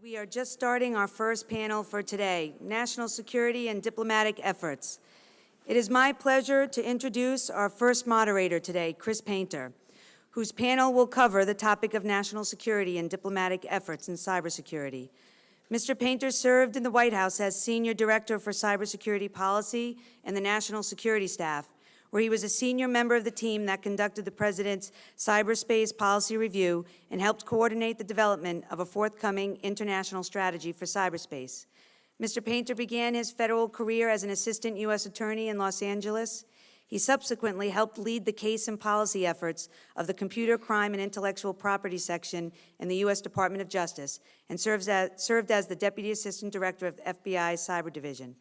We are just starting our first panel for today, National Security and Diplomatic Efforts. It is my pleasure to introduce our first moderator today, Chris Painter, whose panel will cover the topic of national security and diplomatic efforts in cybersecurity. Mr. Painter served in the White House as Senior Director for Cybersecurity Policy and the National Security Staff, where he was a senior member of the team that conducted the President's cyberspace policy review and helped coordinate the development of a forthcoming international strategy for cyberspace. Mr. Painter began his federal career as an assistant U.S. attorney in Los Angeles. He subsequently helped lead the case and policy efforts of the Computer Crime and Intellectual Property Section in the U.S. Department of Justice and served as the Deputy Assistant Director of FBI's Cyber Division.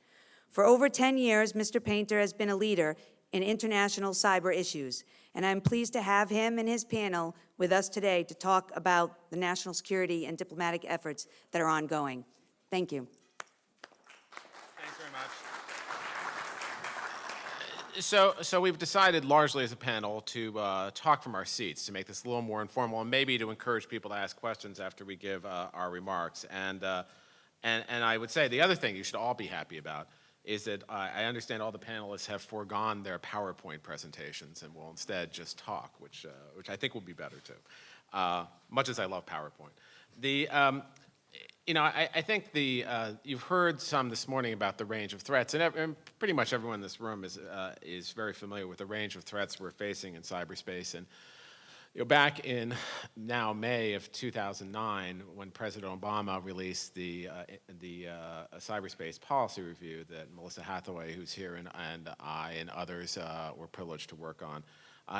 For over 10 years, Mr. Painter has been a leader in international cyber issues, and I'm pleased to have him and his panel with us today to talk about the national security and diplomatic efforts that are ongoing. Thank you. Thanks very much. So we've decided largely as a panel to talk from our seats to make this a little more informal and maybe to encourage people to ask questions after we give our remarks. And I would say the other thing you should all be happy about is that I understand all the panelists have foregone their PowerPoint presentations and will instead just talk, which I think will be better too, much as I love PowerPoint. I think you've heard some this morning about the range of threats, and pretty much everyone in this room is very familiar with the range of threats we're facing in cyberspace. And back in now May of 2009, when President Obama released the cyberspace policy review that Melissa Hathaway, who's here, and I and others were privileged to work on,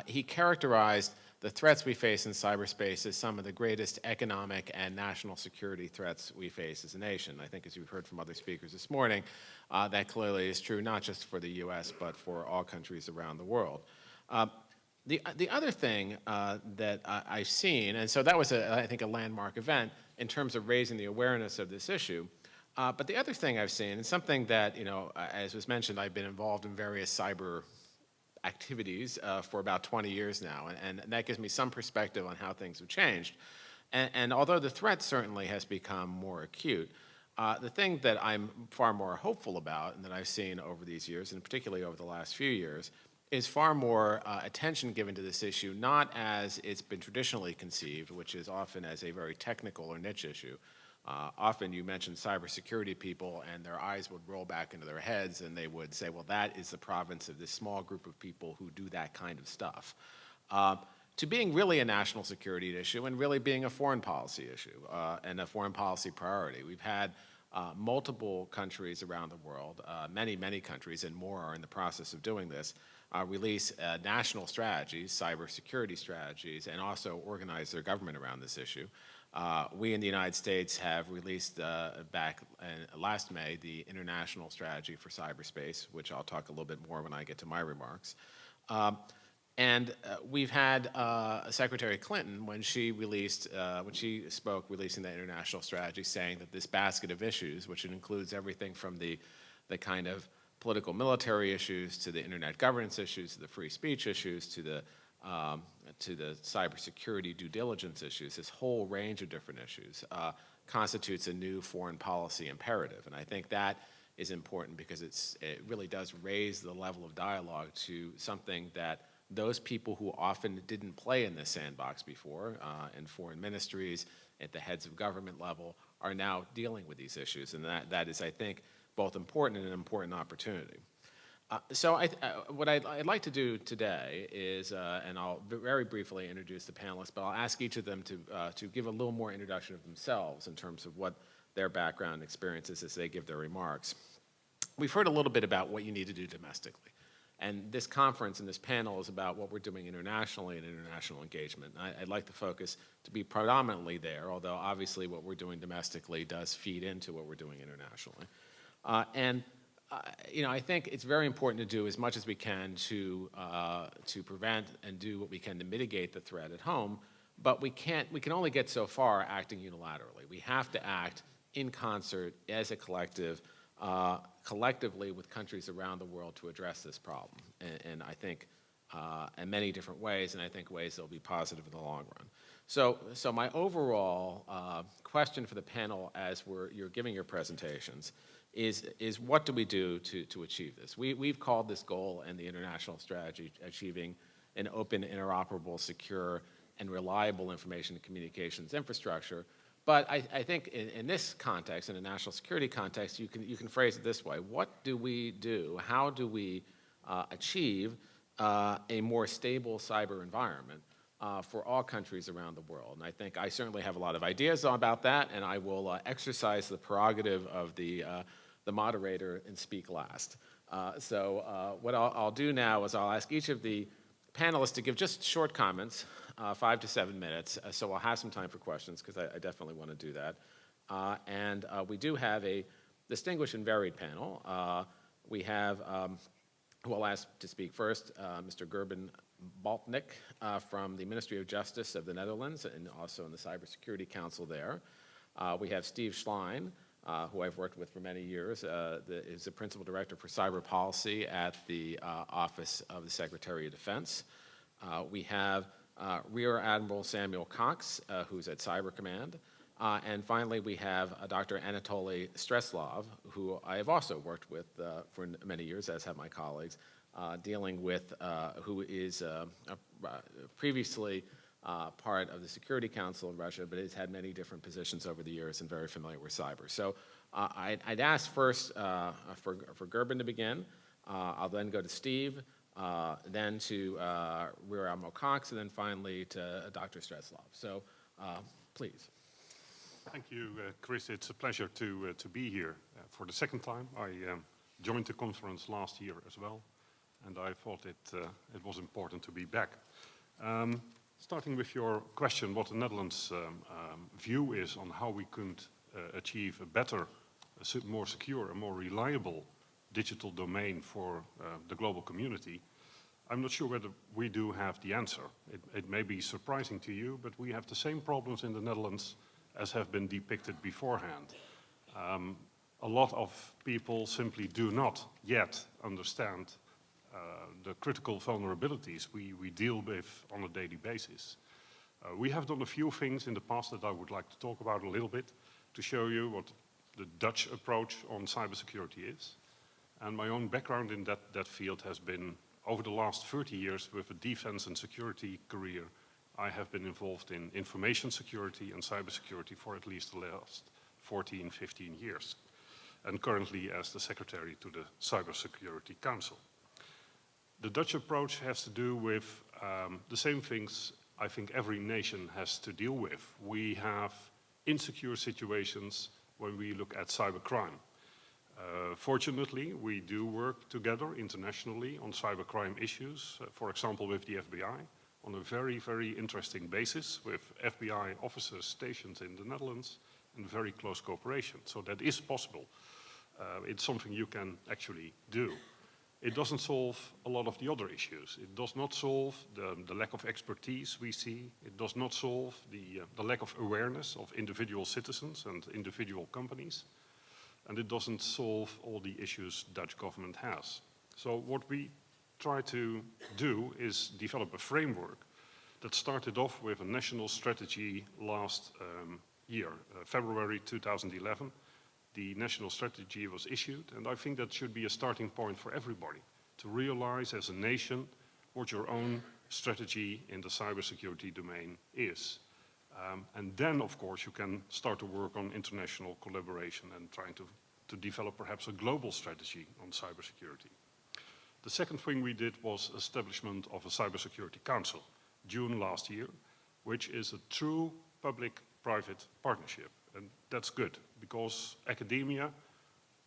he characterized the threats we face in cyberspace as some of the greatest economic and national security threats we face as a nation. I think, as you've heard from other speakers this morning, that clearly is true not just for the U.S., but for all countries around the world. The other thing that I've seen, and so that was, I think, a landmark event in terms of raising the awareness of this issue. But the other thing I've seen, and something that, as was mentioned, I've been involved in various cyber activities for about 20 years now, and that gives me some perspective on how things have changed. And although the threat certainly has become more acute, the thing that I'm far more hopeful about and that I've seen over these years, and particularly over the last few years, is far more attention given to this issue, not as it's been traditionally conceived, which is often as a very technical or niche issue. Often you mention cybersecurity people and their eyes would roll back into their heads and they would say, well, that is the province of this small group of people who do that kind of stuff. To being really a national security issue and really being a foreign policy issue and a foreign policy priority. We've had multiple countries around the world, many countries and more are in the process of doing this, release national strategies, cybersecurity strategies, and also organize their government around this issue. We in the United States have released back last May the International Strategy for Cyberspace, which I'll talk a little bit more when I get to my remarks. And we've had Secretary Clinton, when she spoke releasing the international strategy, saying that this basket of issues, which includes everything from the kind of political military issues to the internet governance issues to the free speech issues to the cybersecurity due diligence issues, this whole range of different issues constitutes a new foreign policy imperative. And I think that is important because it really does raise the level of dialogue to something that those people who often didn't play in this sandbox before, in foreign ministries, at the heads of government level, are now dealing with these issues. And that is, I think, both important and an important opportunity. So what I'd like to do today is, and I'll very briefly introduce the panelists, but I'll ask each of them to give a little more introduction of themselves in terms of what their background and experiences as they give their remarks. We've heard a little bit about what you need to do domestically. And this conference and this panel is about what we're doing internationally and international engagement. I'd like the focus to be predominantly there, although obviously what we're doing domestically does feed into what we're doing internationally. I think it's very important to do as much as we can to prevent and do what we can to mitigate the threat at home, but we can only get so far acting unilaterally. We have to act in concert as a collective, collectively with countries around the world to address this problem. And I think in many different ways, and I think ways that will be positive in the long run. So my overall question for the panel as you're giving your presentations is what do we do to achieve this? We've called this goal in the international strategy achieving an open, interoperable, secure, and reliable information and communications infrastructure. But I think in this context, in a national security context, you can phrase it this way. What do we do? How do we achieve a more stable cyber environment for all countries around the world? And I think I certainly have a lot of ideas about that, and I will exercise the prerogative of the moderator and speak last. So what I'll do now is I'll ask each of the panelists to give just short comments, 5 to 7 minutes, so we'll have some time for questions, because I definitely want to do that. And we do have a distinguished and varied panel. We have, who I'll ask to speak first, Mr. Gerben Baltnik from the Ministry of Justice of the Netherlands, and also in the Cybersecurity Council there. We have Steve Schlein, who I've worked with for many years, is the Principal Director for Cyber Policy at the Office of the Secretary of Defense. We have Rear Admiral Samuel Cox, who's at Cyber Command. And finally, we have Dr. Anatoly Streslov, who I have also worked with for many years, as have my colleagues, dealing with, who is previously part of the Security Council in Russia, but has had many different positions over the years and very familiar with cyber. So I'd ask first for Gerben to begin. I'll then go to Steve, then to Rear Admiral Cox, and then finally to Dr. Streslov. So please. Thank you, Chris. It's a pleasure to be here for the second time. I joined the conference last year as well, and I thought it was important to be back. Starting with your question, what the Netherlands' view is on how we could achieve a better, more secure, and more reliable digital domain for the global community, I'm not sure whether we do have the answer. It may be surprising to you, but we have the same problems in the Netherlands as have been depicted beforehand. A lot of people simply do not yet understand the critical vulnerabilities we deal with on a daily basis. We have done a few things in the past that I would like to talk about a little bit to show you what the Dutch approach on cybersecurity is. And my own background in that field has been, over the last 30 years with a defense and security career, I have been involved in information security and cybersecurity for at least the last 14, 15 years, and currently as the Secretary to the Cybersecurity Council. The Dutch approach has to do with the same things I think every nation has to deal with. We have insecure situations when we look at cybercrime. Fortunately, we do work together internationally on cybercrime issues, for example with the FBI, on a very, very interesting basis with FBI officers stationed in the Netherlands and very close cooperation. So that is possible. It's something you can actually do. It doesn't solve a lot of the other issues. It does not solve the lack of expertise we see. It does not solve the lack of awareness of individual citizens and individual companies. And it doesn't solve all the issues Dutch government has. So what we try to do is develop a framework that started off with a national strategy last year, February 2011. The national strategy was issued, and I think that should be a starting point for everybody to realize as a nation what your own strategy in the cybersecurity domain is. And then, of course, you can start to work on international collaboration and trying to develop perhaps a global strategy on cybersecurity. The second thing we did was establishment of a Cybersecurity Council, June last year, which is a true public-private partnership. And that's good, because academia,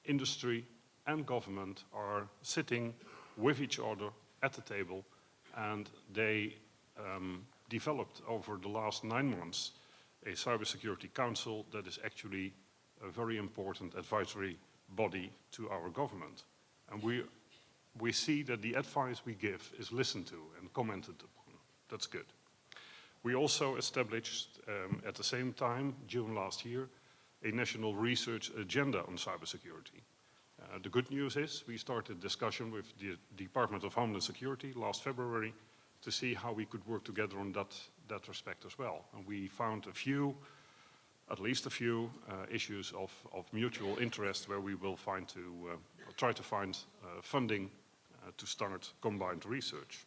industry, and government are sitting with each other at the table, and they developed over the last 9 months a Cybersecurity Council that is actually a very important advisory body to our government. And we see that the advice we give is listened to and commented upon. That's good. We also established, at the same time, June last year, a national research agenda on cybersecurity. The good news is we started discussion with the Department of Homeland Security last February to see how we could work together on that respect as well. And we found at least a few issues of mutual interest where we will try to find funding to start combined research.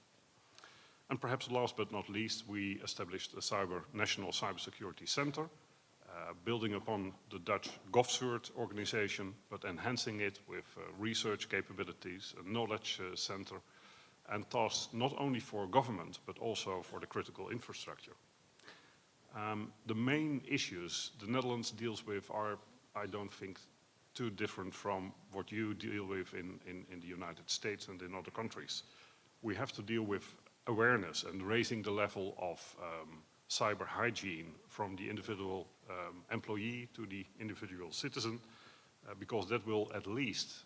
And perhaps last but not least, we established a National Cybersecurity Center, building upon the Dutch GovCert organization, but enhancing it with research capabilities, a knowledge center, and tasks not only for government, but also for the critical infrastructure. The main issues the Netherlands deals with are, I don't think, too different from what you deal with in the United States and in other countries. We have to deal with awareness and raising the level of cyber hygiene from the individual employee to the individual citizen, because that will at least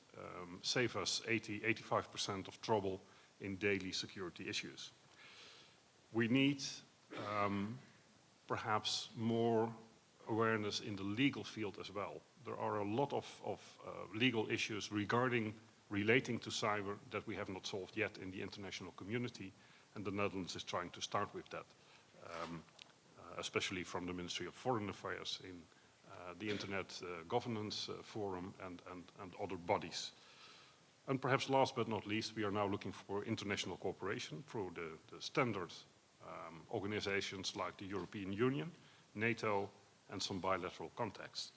save us 85% of trouble in daily security issues. We need perhaps more awareness in the legal field as well. There are a lot of legal issues relating to cyber that we have not solved yet in the international community, and the Netherlands is trying to start with that, especially from the Ministry of Foreign Affairs in the Internet Governance Forum and other bodies. And perhaps last but not least, we are now looking for international cooperation through the standard organizations like the European Union, NATO, and some bilateral contacts.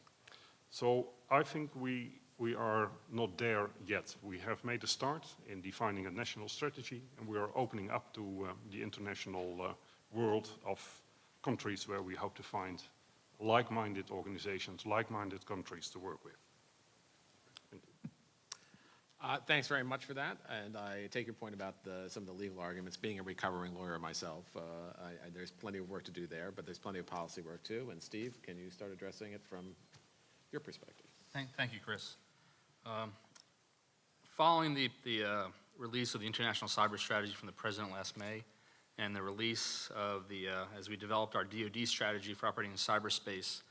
So I think we are not there yet. We have made a start in defining a national strategy, and we are opening up to the international world of countries where we hope to find like-minded organizations, like-minded countries to work with. Thank you. Thanks very much for that, and I take your point about some of the legal arguments. Being a recovering lawyer myself, there's plenty of work to do there, but there's plenty of policy work too. And Steve, can you start addressing it from your perspective? Thank you, Chris. Following the release of the International Cyber Strategy from the President last May, and the release of as we developed our DoD strategy for operating in cyberspace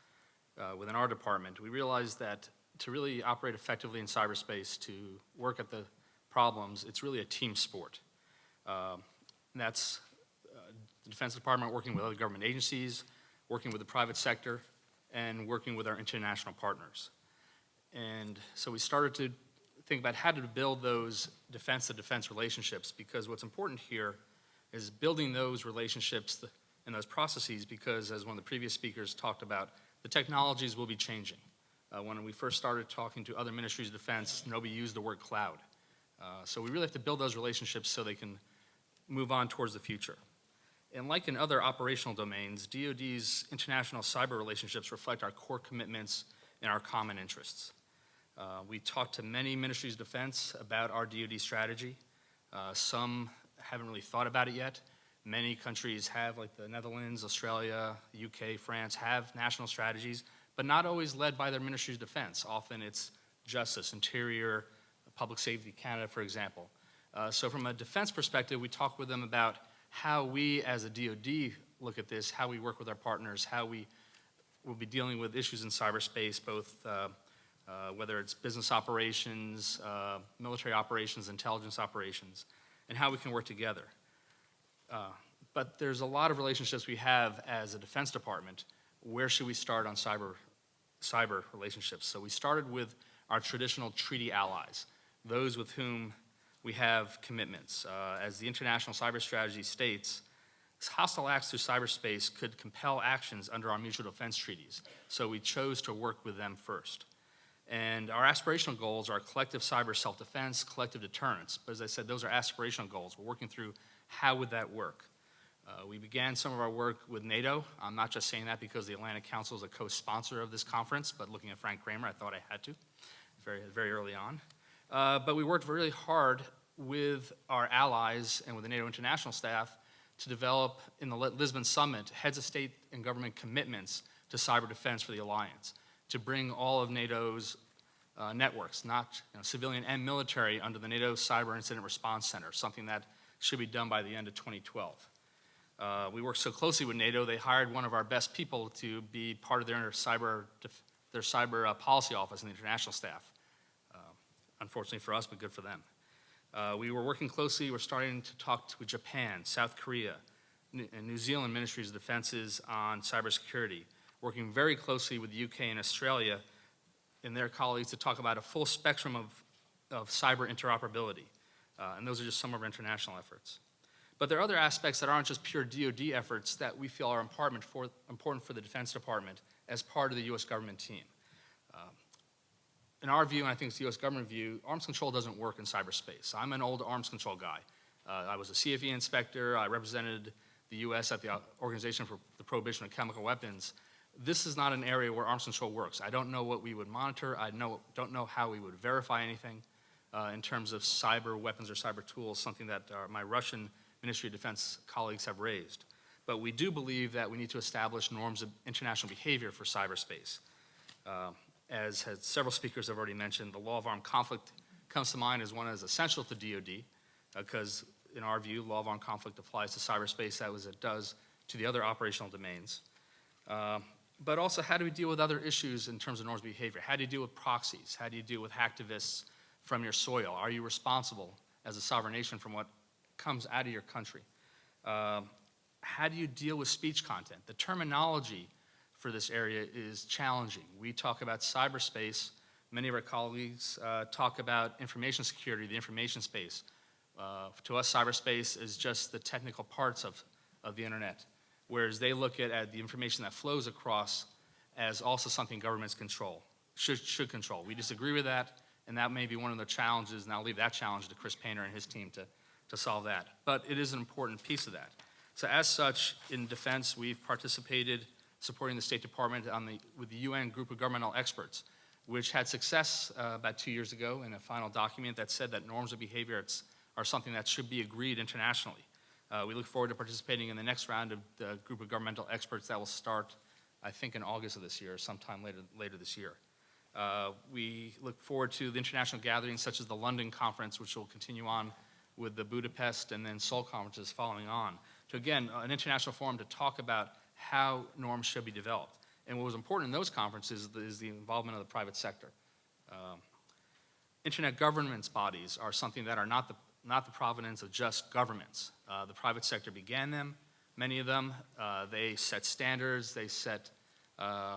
within our department, we realized that to really operate effectively in cyberspace, to work at the problems, it's really a team sport. And that's the Defense Department working with other government agencies, working with the private sector, and working with our international partners. And so we started to think about how to build those defense-to-defense relationships, because what's important here is building those relationships and those processes, because as one of the previous speakers talked about, the technologies will be changing. When we first started talking to other ministries of defense, nobody used the word cloud. So we really have to build those relationships so they can move on towards the future. And like in other operational domains, DoD's international cyber relationships reflect our core commitments and our common interests. We talked to many ministries of defense about our DoD strategy. Some haven't really thought about it yet. Many countries have, like the Netherlands, Australia, UK, France, have national strategies, but not always led by their ministries of defense. Often it's Justice, Interior, Public Safety Canada, for example. So from a defense perspective, we talk with them about how we as a DoD look at this, how we work with our partners, how we will be dealing with issues in cyberspace, both whether it's business operations, military operations, intelligence operations, and how we can work together. But there's a lot of relationships we have as a Defense Department. Where should we start on cyber relationships? So we started with our traditional treaty allies, those with whom we have commitments. As the International Cyber Strategy states, hostile acts through cyberspace could compel actions under our mutual defense treaties. So we chose to work with them first. And our aspirational goals are collective cyber self-defense, collective deterrence. But as I said, those are aspirational goals. We're working through how would that work. We began some of our work with NATO. I'm not just saying that because the Atlantic Council is a co-sponsor of this conference, but looking at Frank Kramer, I thought I had to very early on. But we worked really hard with our allies and with the NATO international staff to develop in the Lisbon Summit heads of state and government commitments to cyber defense for the alliance, to bring all of NATO's networks, not civilian and military, under the NATO Cyber Incident Response Center, something that should be done by the end of 2012. We worked so closely with NATO, they hired one of our best people to be part of their cyber policy office in the international staff. unfortunately for us, but good for them. We were working closely, we're starting to talk with Japan, South Korea, and New Zealand Ministries of Defenses on cybersecurity, working very closely with the UK and Australia and their colleagues to talk about a full spectrum of cyber interoperability. And those are just some of our international efforts. But there are other aspects that aren't just pure DoD efforts that we feel are important for the Defense Department as part of the U.S. government team. In our view, and I think it's the U.S. government view, arms control doesn't work in cyberspace. I'm an old arms control guy. I was a CFE inspector. I represented the U.S. at the Organization for the Prohibition of Chemical Weapons. This is not an area where arms control works. I don't know what we would monitor. I don't know how we would verify anything in terms of cyber weapons or cyber tools, something that my Russian Ministry of Defense colleagues have raised. But we do believe that we need to establish norms of international behavior for cyberspace. As several speakers have already mentioned, the law of armed conflict comes to mind as one that is essential to DoD, because in our view, law of armed conflict applies to cyberspace as it does to the other operational domains. But also, how do we deal with other issues in terms of norms of behavior? How do you deal with proxies? How do you deal with hacktivists from your soil? Are you responsible as a sovereign nation from what comes out of your country? How do you deal with speech content? The terminology for this area is challenging. We talk about cyberspace. Many of our colleagues talk about information security, the information space. To us, cyberspace is just the technical parts of the internet, whereas they look at the information that flows across as also something governments control, should control. We disagree with that, and that may be one of the challenges, and I'll leave that challenge to Chris Painter and his team to solve that. But it is an important piece of that. So as such, in defense, we've participated supporting the State Department with the UN group of governmental experts, which had success about 2 years ago in a final document that said that norms of behavior are something that should be agreed internationally. We look forward to participating in the next round of the group of governmental experts that will start, I think, in August of this year, or sometime later this year. We look forward to the international gatherings such as the London conference, which will continue on with the Budapest and then Seoul conferences following on, to again, an international forum to talk about how norms should be developed. And what was important in those conferences is the involvement of the private sector. Internet governance bodies are something that are not the provenance of just governments. The private sector began them, many of them. They set standards, they set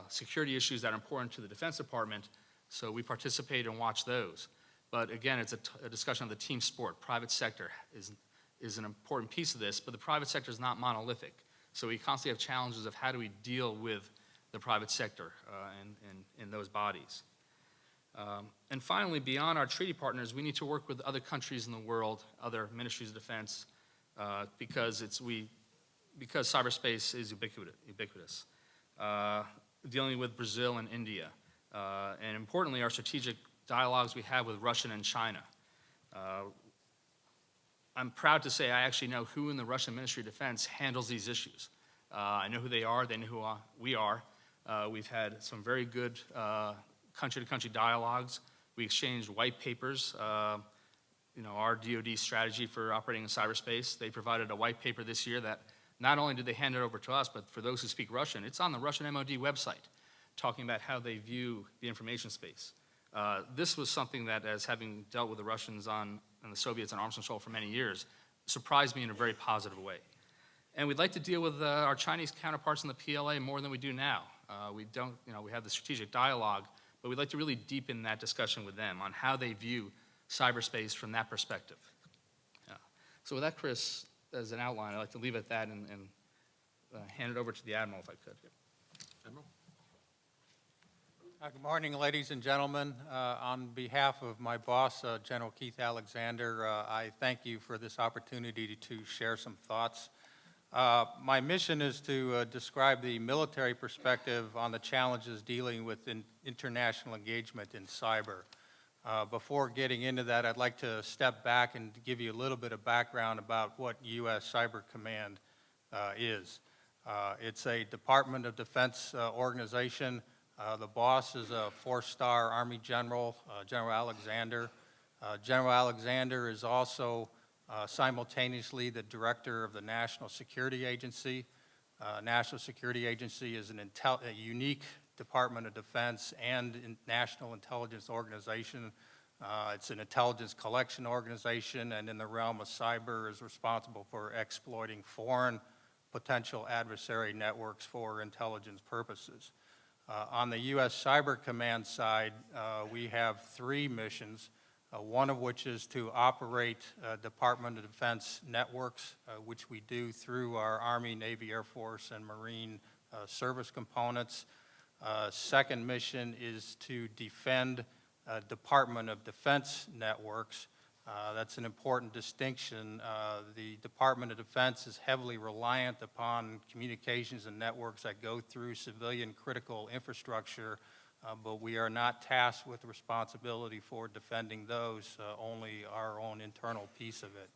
security issues that are important to the Defense Department, so we participate and watch those. But again, it's a discussion of the team sport. Private sector is an important piece of this, but the private sector is not monolithic. So we constantly have challenges of how do we deal with the private sector in those bodies. And finally, beyond our treaty partners, we need to work with other countries in the world, other ministries of defense, because cyberspace is ubiquitous. Dealing with Brazil and India, and importantly, our strategic dialogues we have with Russia and China. I'm proud to say I actually know who in the Russian Ministry of Defense handles these issues. I know who they are, they know who we are. We've had some very good country-to-country dialogues. We exchanged white papers, our DoD strategy for operating in cyberspace. They provided a white paper this year that not only did they hand it over to us, but for those who speak Russian, it's on the Russian MOD website, talking about how they view the information space. This was something that, as having dealt with the Russians and the Soviets on arms control for many years, surprised me in a very positive way. And we'd like to deal with our Chinese counterparts in the PLA more than we do now. We have the strategic dialogue, but we'd like to really deepen that discussion with them on how they view cyberspace from that perspective. So with that, Chris, as an outline, I'd like to leave it at that and hand it over to the Admiral if I could. Admiral? Good morning, ladies and gentlemen. On behalf of my boss, General Keith Alexander, I thank you for this opportunity to share some thoughts. My mission is to describe the military perspective on the challenges dealing with international engagement in cyber. Before getting into that, I'd like to step back and give you a little bit of background about what U.S. Cyber Command is. It's a Department of Defense organization. The boss is a 4-star Army General, General Alexander. General Alexander is also simultaneously the director of the National Security Agency. National Security Agency is a unique Department of Defense and national intelligence organization It's an intelligence collection organization, and in the realm of cyber is responsible for exploiting foreign potential adversary networks for intelligence purposes. On the U.S. Cyber Command side, we have 3 missions, one of which is to operate Department of Defense networks, which we do through our Army, Navy, Air Force, and Marine service components. Second mission is to defend Department of Defense networks. That's an important distinction. The Department of Defense is heavily reliant upon communications and networks that go through civilian critical infrastructure, but we are not tasked with the responsibility for defending those, only our own internal piece of it.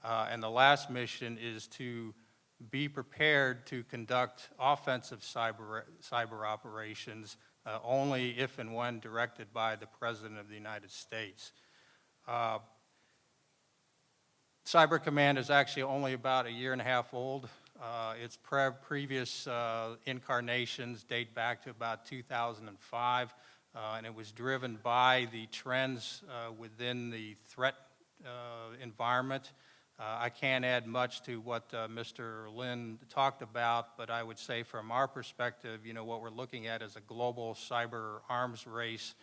And the last mission is to be prepared to conduct offensive cyber operations only if and when directed by the President of the United States. Cyber Command is actually only about 1.5 years old. Its previous incarnations date back to about 2005, and it was driven by the trends within the threat environment. I can't add much to what Mr. Lin talked about, but I would say from our perspective, what we're looking at is a global cyber arms race.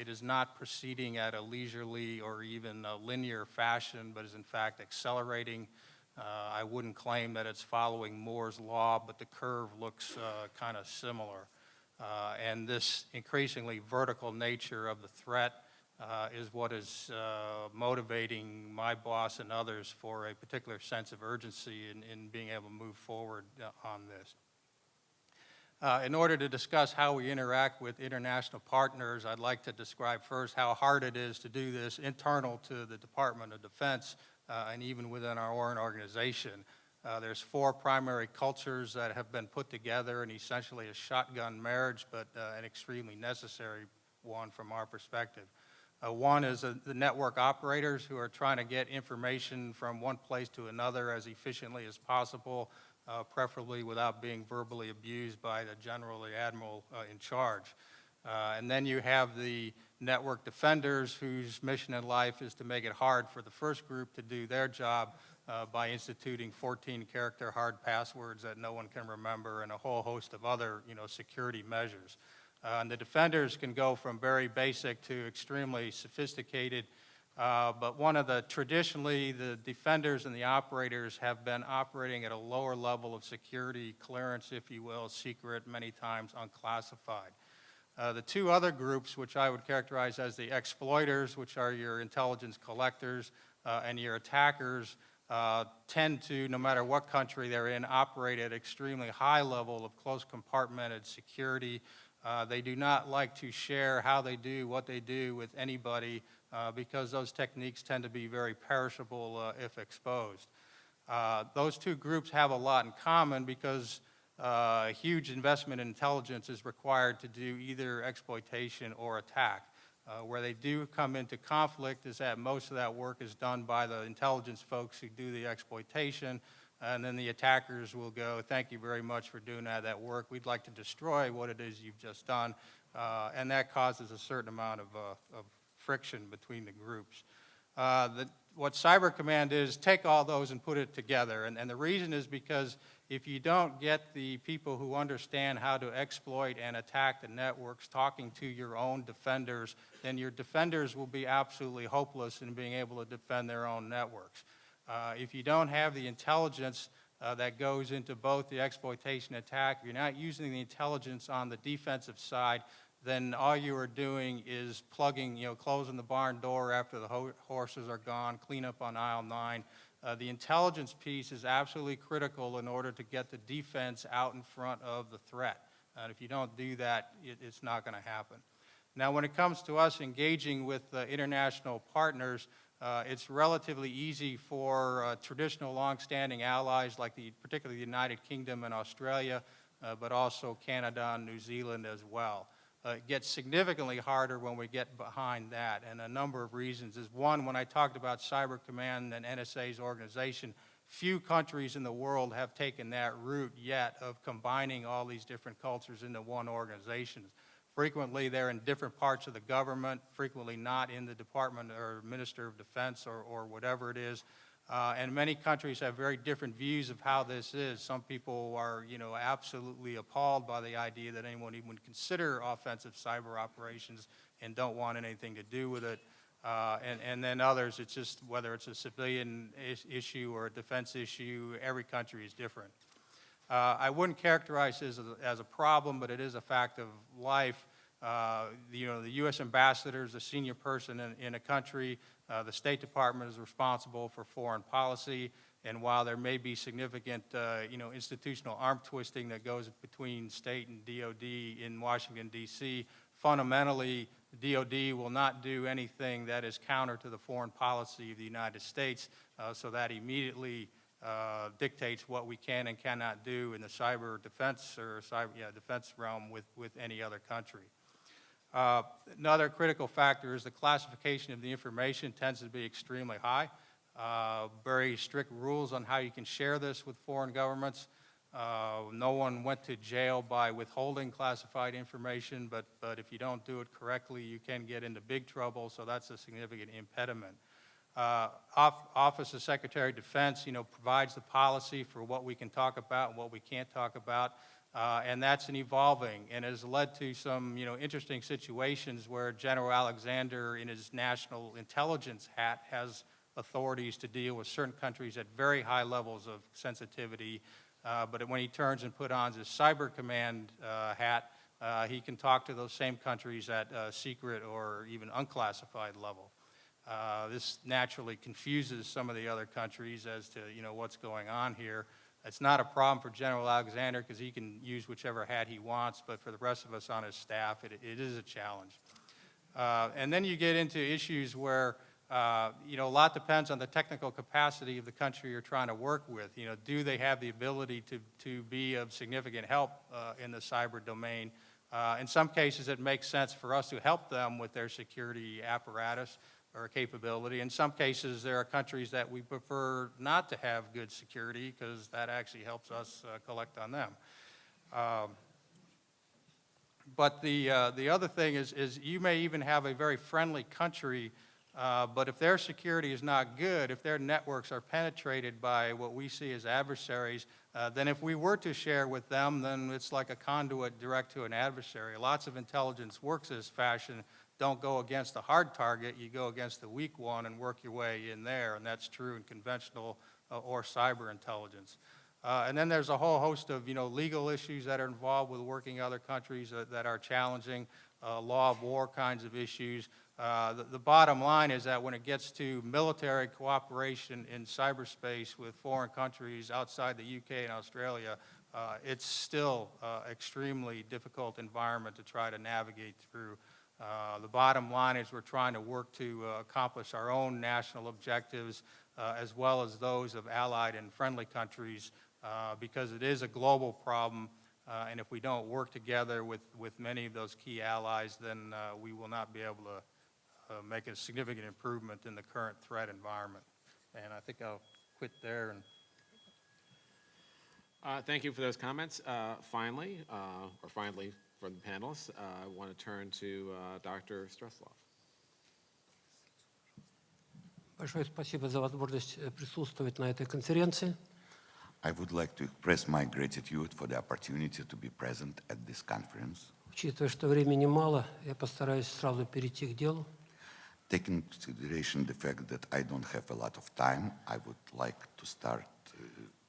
It is not proceeding at a leisurely or even a linear fashion, but is in fact accelerating. I wouldn't claim that it's following Moore's law, but the curve looks kind of similar. And this increasingly vertical nature of the threat is what is motivating my boss and others for a particular sense of urgency in being able to move forward on this. In order to discuss how we interact with international partners, I'd like to describe first how hard it is to do this internal to the Department of Defense and even within our own organization. There's 4 primary cultures that have been put together in essentially a shotgun marriage, but an extremely necessary one from our perspective. One is the network operators who are trying to get information from one place to another as efficiently as possible, preferably without being verbally abused by the general, the admiral in charge. And then you have the network defenders whose mission in life is to make it hard for the first group to do their job by instituting 14-character hard passwords that no one can remember and a whole host of other security measures. And the defenders can go from very basic to extremely sophisticated, but traditionally the defenders and the operators have been operating at a lower level of security clearance, if you will, secret, many times unclassified. The 2 other groups, which I would characterize as the exploiters, which are your intelligence collectors, and your attackers, tend to, no matter what country they're in, operate at extremely high level of close compartmented security. They do not like to share how they do what they do with anybody because those techniques tend to be very perishable if exposed. Those 2 groups have a lot in common because a huge investment in intelligence is required to do either exploitation or attack. Where they do come into conflict is that most of that work is done by the intelligence folks who do the exploitation, and then the attackers will go, thank you very much for doing that work. We'd like to destroy what it is you've just done, and that causes a certain amount of friction between the groups. What Cyber Command is, take all those and put it together, and the reason is because if you don't get the people who understand how to exploit and attack the networks talking to your own defenders, then your defenders will be absolutely hopeless in being able to defend their own networks. If you don't have the intelligence that goes into both the exploitation attack, if you're not using the intelligence on the defensive side, then all you are doing is plugging, closing the barn door after the horses are gone, clean up on aisle 9. The intelligence piece is absolutely critical in order to get the defense out in front of the threat. And if you don't do that, it's not going to happen. Now, when it comes to us engaging with international partners, it's relatively easy for traditional long-standing allies like particularly the United Kingdom and Australia, but also Canada and New Zealand as well. It gets significantly harder when we get behind that, and a number of reasons is one, when I talked about Cyber Command and NSA's organization, few countries in the world have taken that route yet of combining all these different cultures into one organization. Frequently, they're in different parts of the government, frequently not in the Department or Minister of Defense or whatever it is. And many countries have very different views of how this is. Some people are, absolutely appalled by the idea that anyone even would consider offensive cyber operations and don't want anything to do with it. And then others, it's just whether it's a civilian issue or a defense issue, every country is different. I wouldn't characterize this as a problem, but it is a fact of life. The U.S. ambassador is a senior person in a country. The State Department is responsible for foreign policy. And while there may be significant, institutional arm twisting that goes between state and DOD in Washington, D.C., fundamentally, DOD will not do anything that is counter to the foreign policy of the United States, so that immediately dictates what we can and cannot do in the cyber defense or defense realm with any other country. Another critical factor is the classification of the information tends to be extremely high. Very strict rules on how you can share this with foreign governments. No one went to jail by withholding classified information, but if you don't do it correctly, you can get into big trouble, so that's a significant impediment. Office of Secretary of Defense, provides the policy for what we can talk about and what we can't talk about, and that's an evolving, and has led to some, interesting situations where General Alexander, in his national intelligence hat, has authorities to deal with certain countries at very high levels of sensitivity, but when he turns and puts on his cyber command hat, he can talk to those same countries at a secret or even unclassified level. This naturally confuses some of the other countries as to, what's going on here. It's not a problem for General Alexander because he can use whichever hat he wants, but for the rest of us on his staff, it is a challenge. And then you get into issues where, a lot depends on the technical capacity of the country you're trying to work with. Do they have the ability to be of significant help in the cyber domain? In some cases, it makes sense for us to help them with their security apparatus or capability. In some cases, there are countries that we prefer not to have good security because that actually helps us collect on them. But the other thing is you may even have a very friendly country, but if their security is not good, if their networks are penetrated by what we see as adversaries, then if we were to share with them, then it's like a conduit direct to an adversary. Lots of intelligence works this fashion. Don't go against the hard target, you go against the weak one and work your way in there, and that's true in conventional or cyber intelligence. And then there's a whole host of, legal issues that are involved with working other countries that are challenging, law of war kinds of issues. The bottom line is that when it gets to military cooperation in cyberspace with foreign countries outside the UK and Australia, it's still extremely difficult environment to try to navigate through. The bottom line is we're trying to work to accomplish our own national objectives as well as those of allied and friendly countries because it is a global problem, and if we don't work together with many of those key allies, then we will not be able to make a significant improvement in the current threat environment. And I think I'll quit there. Thank you for those comments. Finally, from the panelists, I want to turn to Dr. Streslov. Большое спасибо за возможность присутствовать на этой конференции. I would like to express my gratitude for the opportunity to be present at this conference. Учитывая, что времени мало, я постараюсь сразу перейти к делу. Taking into consideration the fact that I don't have a lot of time, I would like to start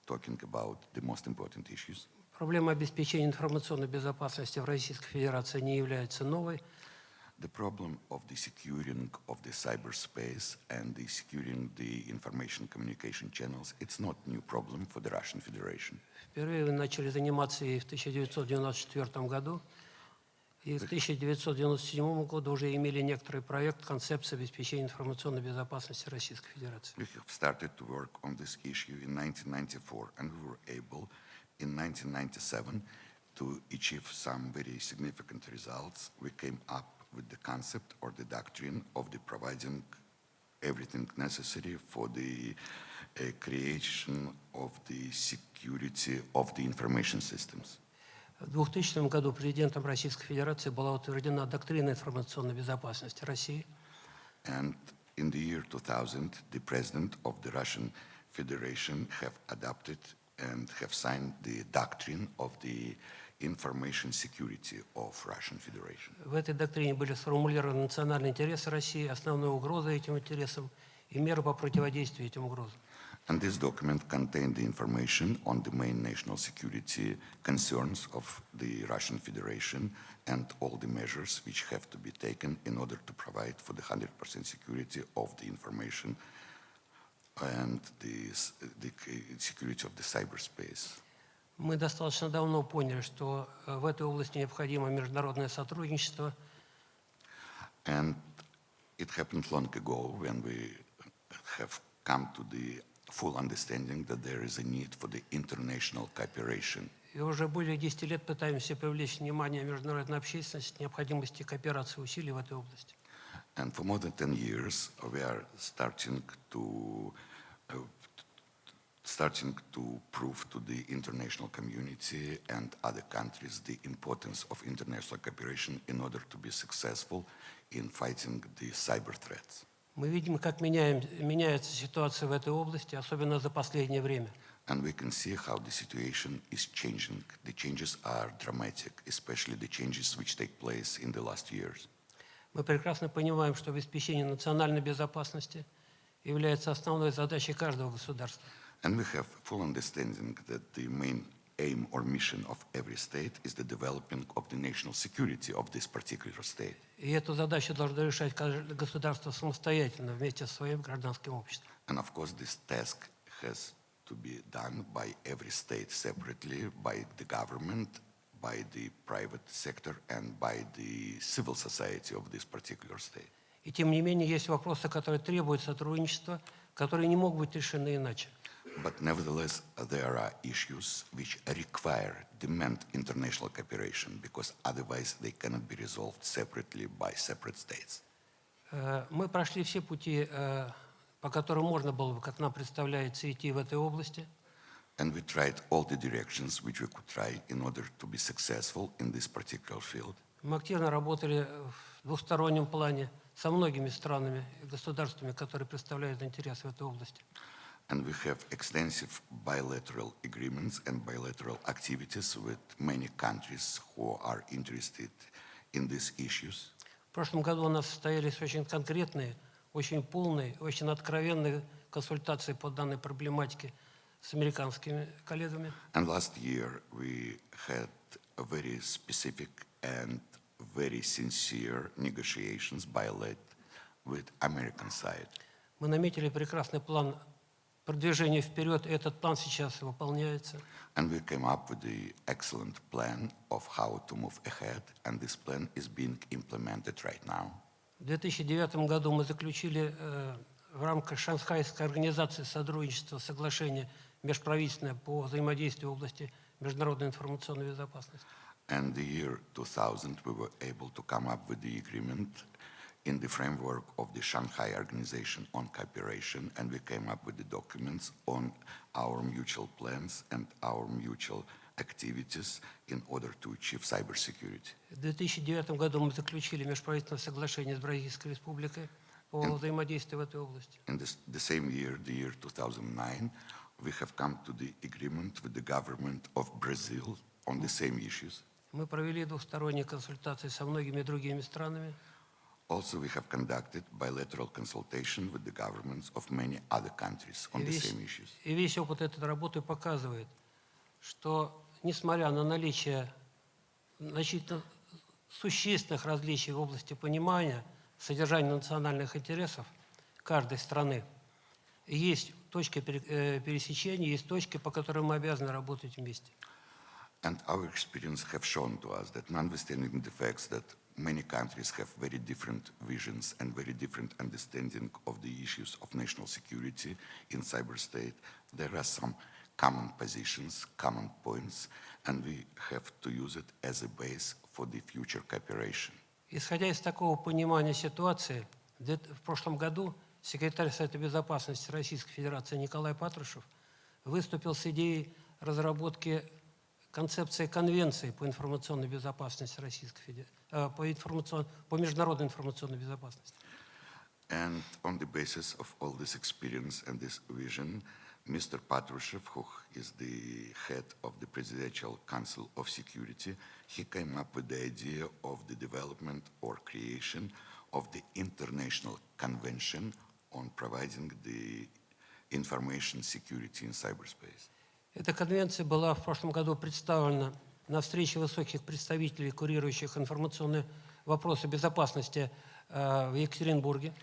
talking about the most important issues. Проблема обеспечения информационной безопасности в Российской Федерации не является новой. The problem of the securing of the cyberspace and the securing the information communication channels, it's not a new problem for the Russian Federation. Впервые вы начали заниматься ей в 1994 году, и к 1997 году уже имели некоторый проект концепции обеспечения информационной безопасности Российской Федерации. We have started to work on this issue in 1994, and we were able in 1997 to achieve some very significant results. We came up with the concept or the doctrine of the providing everything necessary for the creation of the security of the information systems. В 2000 году президентом Российской Федерации была утверждена доктрина информационной безопасности России. And in the year 2000, the president of the Russian Federation have adopted and have signed the doctrine of the information security of Russian Federation. В этой доктрине были сформулированы национальные интересы России, основные угрозы этим интересам и меры по противодействию этим угрозам. And this document contained the information on the main national security concerns of the Russian Federation and all the measures which have to be taken in order to provide for the 100% security of the information and the security of the cyberspace. Мы достаточно давно поняли, что в этой области необходимо международное сотрудничество. And it happened long ago when we have come to the full understanding that there is a need for the international cooperation. И уже более 10 лет пытаемся привлечь внимание международной общественности к необходимости кооперации усилий в этой области. And for more than 10 years, we are starting to prove to the international community and other countries the importance of international cooperation in order to be successful in fighting the cyber threats. Мы видим, как меняется ситуация в этой области, особенно за последнее время. And we can see how the situation is changing. The changes are dramatic, especially the changes which take place in the last years. Мы прекрасно понимаем, что обеспечение национальной безопасности является основной задачей каждого государства. And we have full understanding that the main aim or mission of every state is the development of the national security of this particular state. И эту задачу должно решать каждое государство самостоятельно, вместе со своим гражданским обществом. And of course, this task has to be done by every state separately, by the government, by the private sector, and by the civil society of this particular state. И тем не менее, есть вопросы, которые требуют сотрудничества, которые не могут быть решены иначе. But nevertheless, there are issues which demand international cooperation, because otherwise they cannot be resolved separately by separate states. Мы прошли все пути, по которым можно было бы, как нам представляется, идти в этой области. And we tried all the directions which we could try in order to be successful in this particular field. Мы активно работали в двустороннем плане со многими странами и государствами, которые представляют интерес в этой области. And we have extensive bilateral agreements and bilateral activities with many countries who are interested in these issues. В прошлом году у нас состоялись очень конкретные, очень полные, очень откровенные консультации по данной проблематике с американскими коллегами. And last year we had a very specific and very sincere negotiations with American side. Мы наметили прекрасный план продвижения вперед, и этот план сейчас выполняется. And we came up with the excellent plan of how to move ahead, and this plan is being implemented right now. В 2009 году мы заключили в рамках Шанхайской организации сотрудничества соглашение межправительственное по взаимодействию в области международной информационной безопасности. And the year 2000, we were able to come up with the agreement in the framework of the Shanghai Organization on Cooperation, and we came up with the documents on our mutual plans and our mutual activities in order to achieve cybersecurity. В 2009 году мы заключили межправительственное соглашение с Бразильской республикой по взаимодействию в этой области. In the same year, the year 2009, we have come to the agreement with the government of Brazil on the same issues. Мы провели двусторонние консультации со многими другими странами. Also, we have conducted bilateral consultation with the governments of many other countries on the same issues. И весь опыт этой работы показывает, что несмотря на наличие значительно существенных различий в области понимания содержания национальных интересов каждой страны, есть точки пересечения, есть точки, по которым мы обязаны работать вместе. And our experience have shown to us that notwithstanding the facts that many countries have very different visions and very different understanding of the issues of national security in cyberstate, there are some common positions, common points, and we have to use it as a base for the future cooperation. Исходя из такого понимания ситуации, в прошлом году секретарь Совета Безопасности Российской Федерации Николай Патрушев выступил с идеей разработки концепция конвенции по информационной безопасности Российской Федерации, по международной информационной безопасности. And on the basis of all this experience and this vision, Mr. Patrushev, who is the head of the Presidential Council of Security, he came up with the idea of the development or creation of the International Convention on providing the information security in cyberspace. Эта конвенция была в прошлом году представлена на встрече высоких представителей, курирующих информационные вопросы безопасности в Екатеринбурге.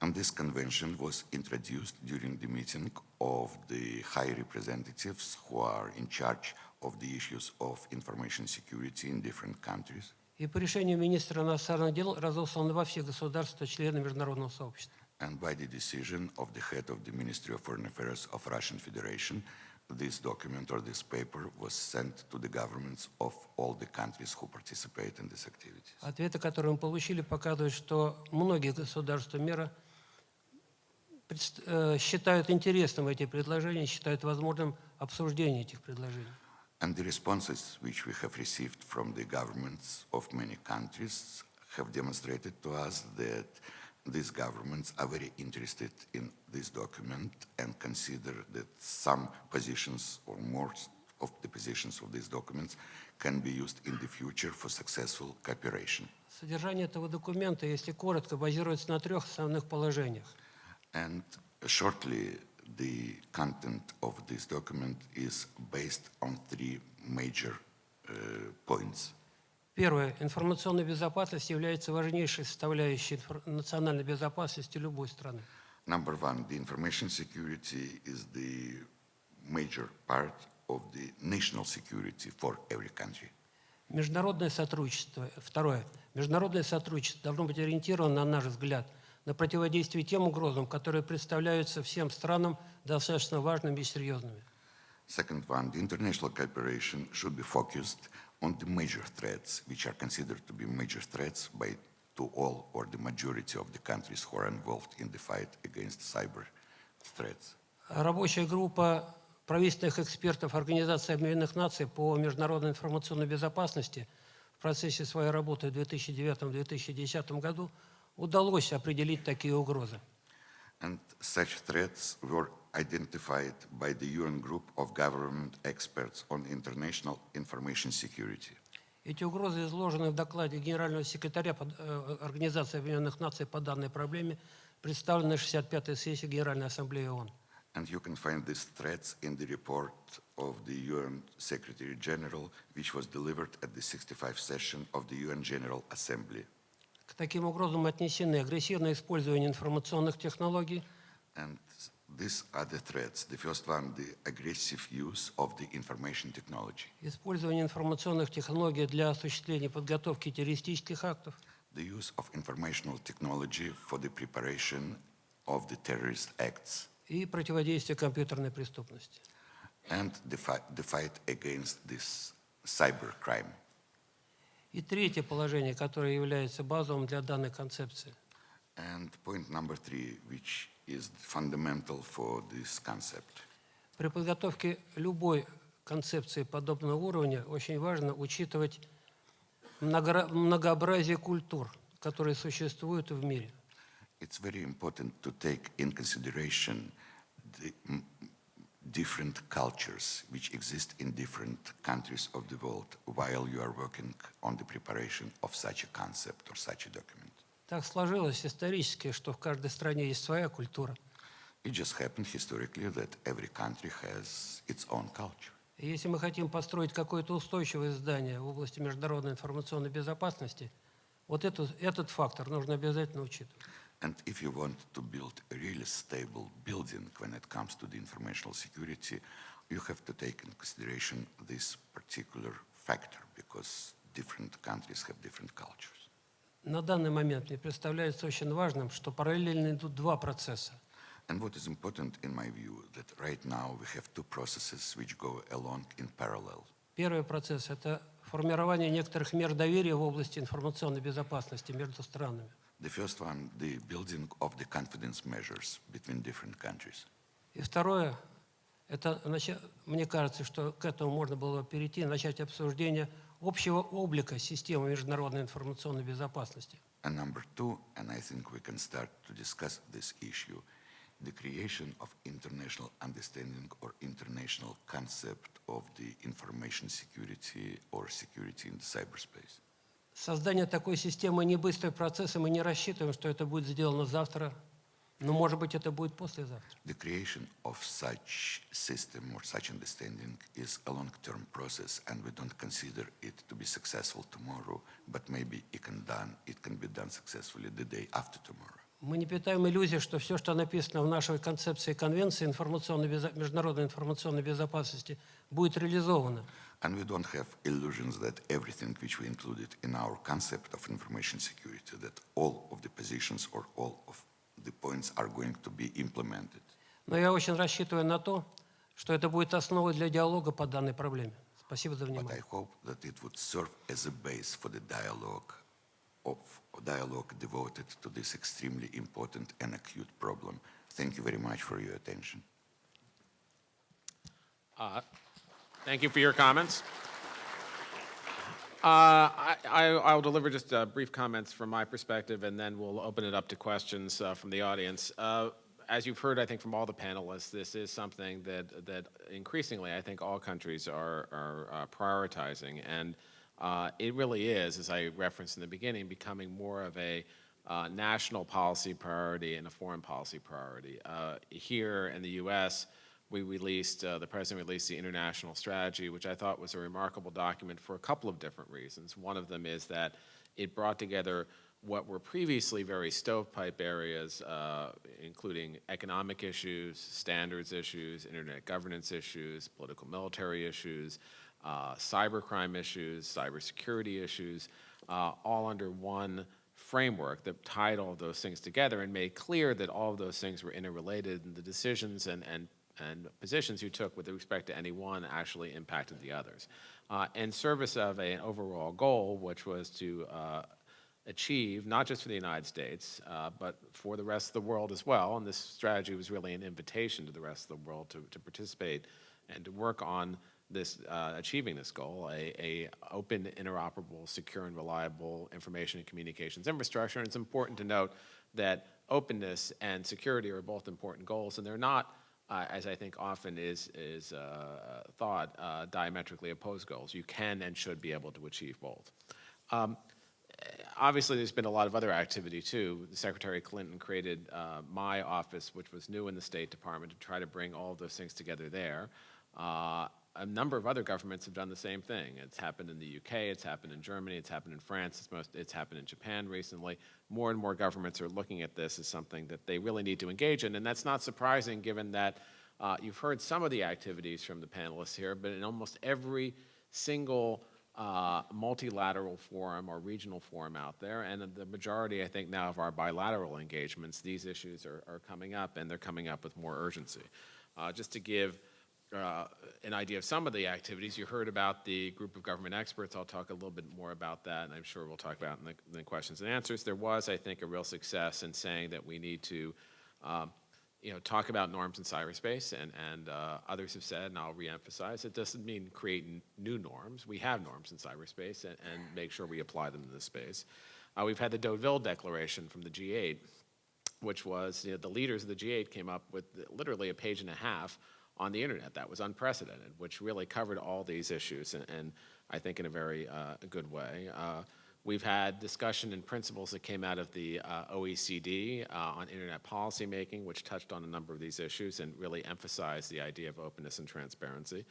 And this convention was introduced during the meeting of the high representatives who are in charge of the issues of information security in different countries. И по решению министра иностранных дел разослана во все государства-члены международного сообщества. And by the decision of the head of the Ministry of Foreign Affairs of Russian Federation, this document or this paper was sent to the governments of all the countries who participate in these activities. Ответы, которые мы получили, показывают, что многие государства мира считают интересным эти предложения, считают возможным обсуждение этих предложений. And the responses which we have received from the governments of many countries have demonstrated to us that these governments are very interested in this document and consider that some positions or most of the positions of these documents can be used in the future for successful cooperation. Содержание этого документа, если коротко, базируется на трех основных положениях. And shortly, the content of this document is based on three major points. Первое. Информационная безопасность является важнейшей составляющей национальной безопасности любой страны. Number one, the information security is the major part of the national security for every country. Международное сотрудничество. Второе. Международное сотрудничество должно быть ориентировано, на наш взгляд, на противодействие тем угрозам, которые представляются всем странам достаточно важными и серьезными. Second one, the international cooperation should be focused on the major threats, which are considered to be major threats to all or the majority of the countries who are involved in the fight against cyber threats. Рабочая группа правительственных экспертов Организации Объединенных Наций по международной информационной безопасности в процессе своей работы в 2009-2010 году удалось определить такие угрозы. And such threats were identified by the UN group of government experts on international information security. Эти угрозы изложены в докладе Генерального секретаря Организации Объединенных Наций по данной проблеме, представленной на 65-й сессии Генеральной Ассамблеи ООН. And you can find these threats in the report of the UN Secretary General, which was delivered at the 65th session of the UN General Assembly. К таким угрозам отнесены агрессивное использование информационных технологий, And these are the threats. The first one, the aggressive use of the information technology. использование информационных технологий для осуществления подготовки террористических актов, The use of informational technology for the preparation of the terrorist acts. и противодействие компьютерной преступности. And the fight against this cybercrime. И третье положение, которое является базовым для данной концепции. And point number three, which is fundamental for this concept. При подготовке любой концепции подобного уровня очень важно учитывать многообразие культур, которые существуют в мире. It's very important to take in consideration the different cultures which exist in different countries of the world while you are working on the preparation of such a concept or such a document. Так сложилось исторически, что в каждой стране есть своя культура. It just happened historically that every country has its own culture. И если мы хотим построить какое-то устойчивое здание в области международной информационной безопасности, вот этот фактор нужно обязательно учитывать. And if you want to build a really stable building when it comes to the informational security, you have to take in consideration this particular factor because different countries have different cultures. На данный момент мне представляется очень важным, что параллельно идут два процесса. And what is important in my view, that right now we have two processes which go along in parallel. Первый процесс – это формирование некоторых мер доверия в области информационной безопасности между странами. The first one, the building of the confidence measures between different countries. И второе Мне кажется, что к этому можно было бы перейти, начать обсуждение общего облика системы международной информационной безопасности. And number two, and I think we can start to discuss this issue, the creation of international understanding or international concept of the information security or security in the cyberspace. Создание такой системы не быстрый процесс, и мы не рассчитываем, что это будет сделано завтра, но, может быть, это будет послезавтра. The creation of such system or such understanding is a long-term process, and we don't consider it to be successful tomorrow, but maybe it can be done successfully the day after tomorrow. Мы не питаем иллюзий, что все, что написано в нашей концепции Конвенции международной информационной безопасности, будет реализовано. And we don't have illusions that everything which we included in our concept of information security, that all of the positions or all of the points are going to be implemented. Но я очень рассчитываю на то, что это будет основой для диалога по данной проблеме. Спасибо за But I внимание. hope that it would serve as a base for the dialogue devoted to this extremely important and acute problem. Thank you very much for your attention. Thank you for your comments. I'll deliver just brief comments from my perspective, and then we'll open it up to questions from the audience. As you've heard, I think, from all the panelists, this is something that increasingly, I think, all countries are prioritizing. And it really is, as I referenced in the beginning, becoming more of a national policy priority and a foreign policy priority. Here in the U.S., the President released the international strategy, which I thought was a remarkable document for a couple of different reasons. One of them is that it brought together what were previously very stovepipe areas, including economic issues, standards issues, internet governance issues, political military issues, cybercrime issues, cybersecurity issues, all under one framework that tied all of those things together and made clear that all of those things were interrelated, and the decisions and positions you took with respect to any one actually impacted the others. In service of an overall goal, which was to achieve, not just for the United States, but for the rest of the world as well, and this strategy was really an invitation to the rest of the world to participate and to work on this, achieving this goal, a open, interoperable, secure, and reliable information and communications infrastructure. And it's important to note that openness and security are both important goals, and they're not, as I think often is thought, diametrically opposed goals. You can and should be able to achieve both. Obviously, there's been a lot of other activity, too. Secretary Clinton created my office, which was new in the State Department, to try to bring all of those things together there. A number of other governments have done the same thing. It's happened in the UK, it's happened in Germany, it's happened in France, it's happened in Japan recently. More and more governments are looking at this as something that they really need to engage in, and that's not surprising given that you've heard some of the activities from the panelists here, but in almost every single multilateral forum or regional forum out there, and the majority, I think, now of our bilateral engagements, these issues are coming up, and they're coming up with more urgency. Just to give an idea of some of the activities, you heard about the group of government experts. I'll talk a little bit more about that, and I'm sure we'll talk about in the questions and answers. There was, I think, a real success in saying that we need to talk about norms in cyberspace, and others have said, and I'll reemphasize, it doesn't mean create new norms. We have norms in cyberspace, and make sure we apply them in this space. We've had the Deauville Declaration from the G8, which was, the leaders of the G8 came up with literally a page and a half on the internet. That was unprecedented, which really covered all these issues, and I think in a very good way. We've had discussion and principles that came out of the OECD on internet policy making, which touched on a number of these issues and really emphasized the idea of openness and transparency.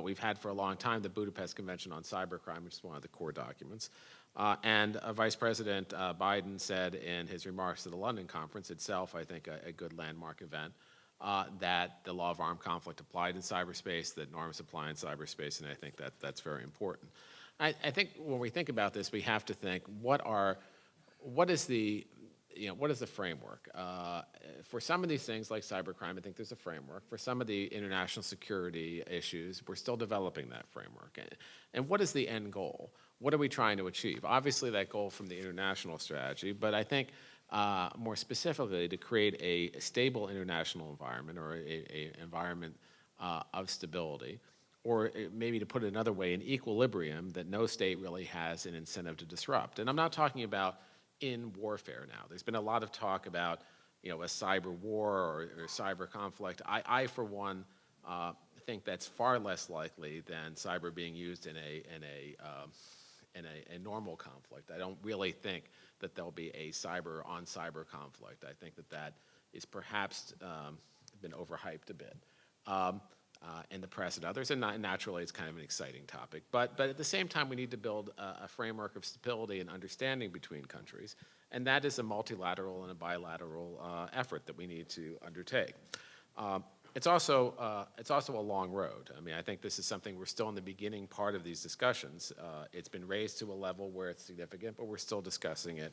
We've had for a long time the Budapest Convention on Cybercrime, which is one of the core documents. And Vice President Biden said in his remarks to the London conference itself, I think a good landmark event, that the law of armed conflict applied in cyberspace, that norms apply in cyberspace, and I think that's very important. I think when we think about this, we have to think, what is the framework? For some of these things, like cybercrime, I think there's a framework. For some of the international security issues, we're still developing that framework. And what is the end goal? What are we trying to achieve? Obviously, that goal from the international strategy, but I think more specifically, to create a stable international environment, or a environment of stability, or maybe to put it another way, an equilibrium that no state really has an incentive to disrupt. And I'm not talking about in warfare now. There's been a lot of talk about, a cyber war or cyber conflict. I for one, think that's far less likely than cyber being used in a normal conflict. I don't really think that there'll be a cyber on cyber conflict. I think that is perhaps been overhyped a bit in the press and others, and naturally it's kind of an exciting topic. But at the same time, we need to build a framework of stability and understanding between countries, and that is a multilateral and a bilateral effort that we need to undertake. It's also a long road. I mean, I think this is something we're still in the beginning part of these discussions. It's been raised to a level where it's significant, but we're still discussing it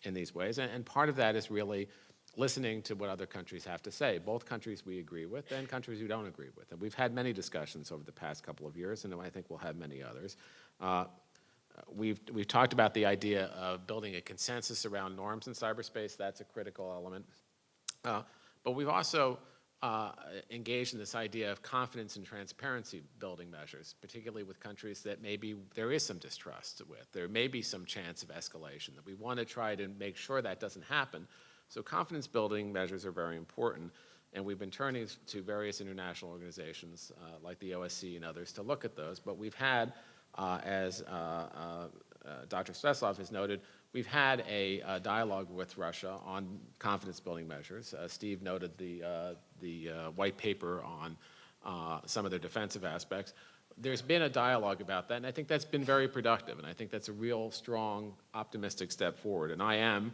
in these ways. And part of that is really listening to what other countries have to say, both countries we agree with and countries we don't agree with. And we've had many discussions over the past couple of years, and I think we'll have many others. We've talked about the idea of building a consensus around norms in cyberspace. That's a critical element. But we've also engaged in this idea of confidence and transparency building measures, particularly with countries that maybe there is some distrust with. There may be some chance of escalation, that we want to try to make sure that doesn't happen. So confidence building measures are very important, and we've been turning to various international organizations like the OSCE and others to look at those. But we've had, as Dr. Svetlov has noted, we've had a dialogue with Russia on confidence building measures. Steve noted the white paper on some of their defensive aspects. There's been a dialogue about that, and I think that's been very productive, and I think that's a real strong, optimistic step forward. And I am,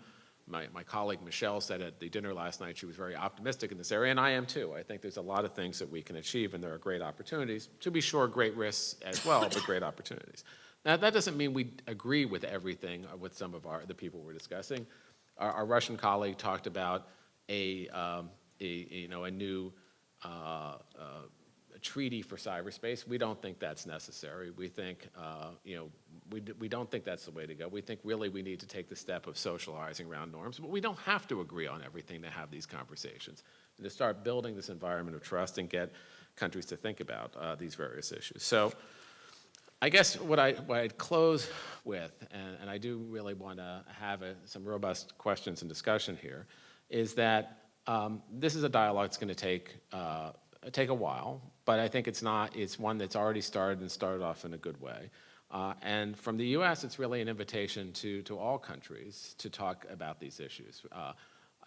my colleague Michelle said at the dinner last night she was very optimistic in this area, and I am too. I think there's a lot of things that we can achieve, and there are great opportunities. To be sure, great risks as well, but great opportunities. Now, that doesn't mean we agree with everything with some of the people we're discussing. Our Russian colleague talked about a new treaty for cyberspace. We don't think that's necessary. We think, we don't think that's the way to go. We think really we need to take the step of socializing around norms, but we don't have to agree on everything to have these conversations and to start building this environment of trust and get countries to think about these various issues. So I guess what I'd close with, and I do really want to have some robust questions and discussion here, is that this is a dialogue that's going to take a while, but I think it's one that's already started and started off in a good way. And from the U.S., it's really an invitation to all countries to talk about these issues.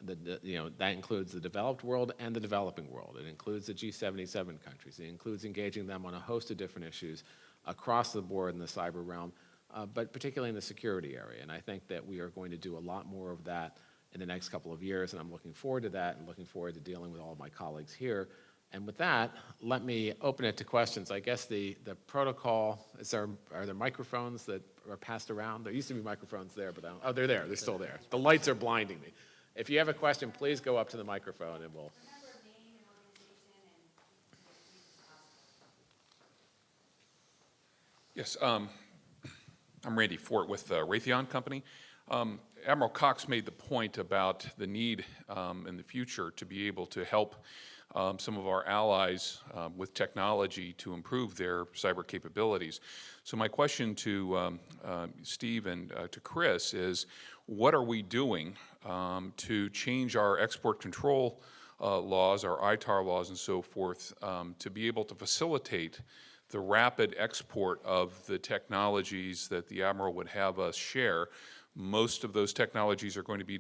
That includes the developed world and the developing world. It includes the G77 countries. It includes engaging them on a host of different issues across the board in the cyber realm, but particularly in the security area. And I think that we are going to do a lot more of that in the next couple of years, and I'm looking forward to that and looking forward to dealing with all of my colleagues here. And with that, let me open it to questions. I guess the protocol, are there microphones that are passed around? There used to be microphones there, but oh, they're there. They're still there. The lights are blinding me. If you have a question, please go up to the microphone and we'll... Yes, I'm Randy Fort with Raytheon Company. Admiral Cox made the point about the need in the future to be able to help some of our allies with technology to improve their cyber capabilities. So my question to Steve and to Chris is, what are we doing to change our export control laws, our ITAR laws and so forth, to be able to facilitate the rapid export of the technologies that the Admiral would have us share? Most of those technologies are going to be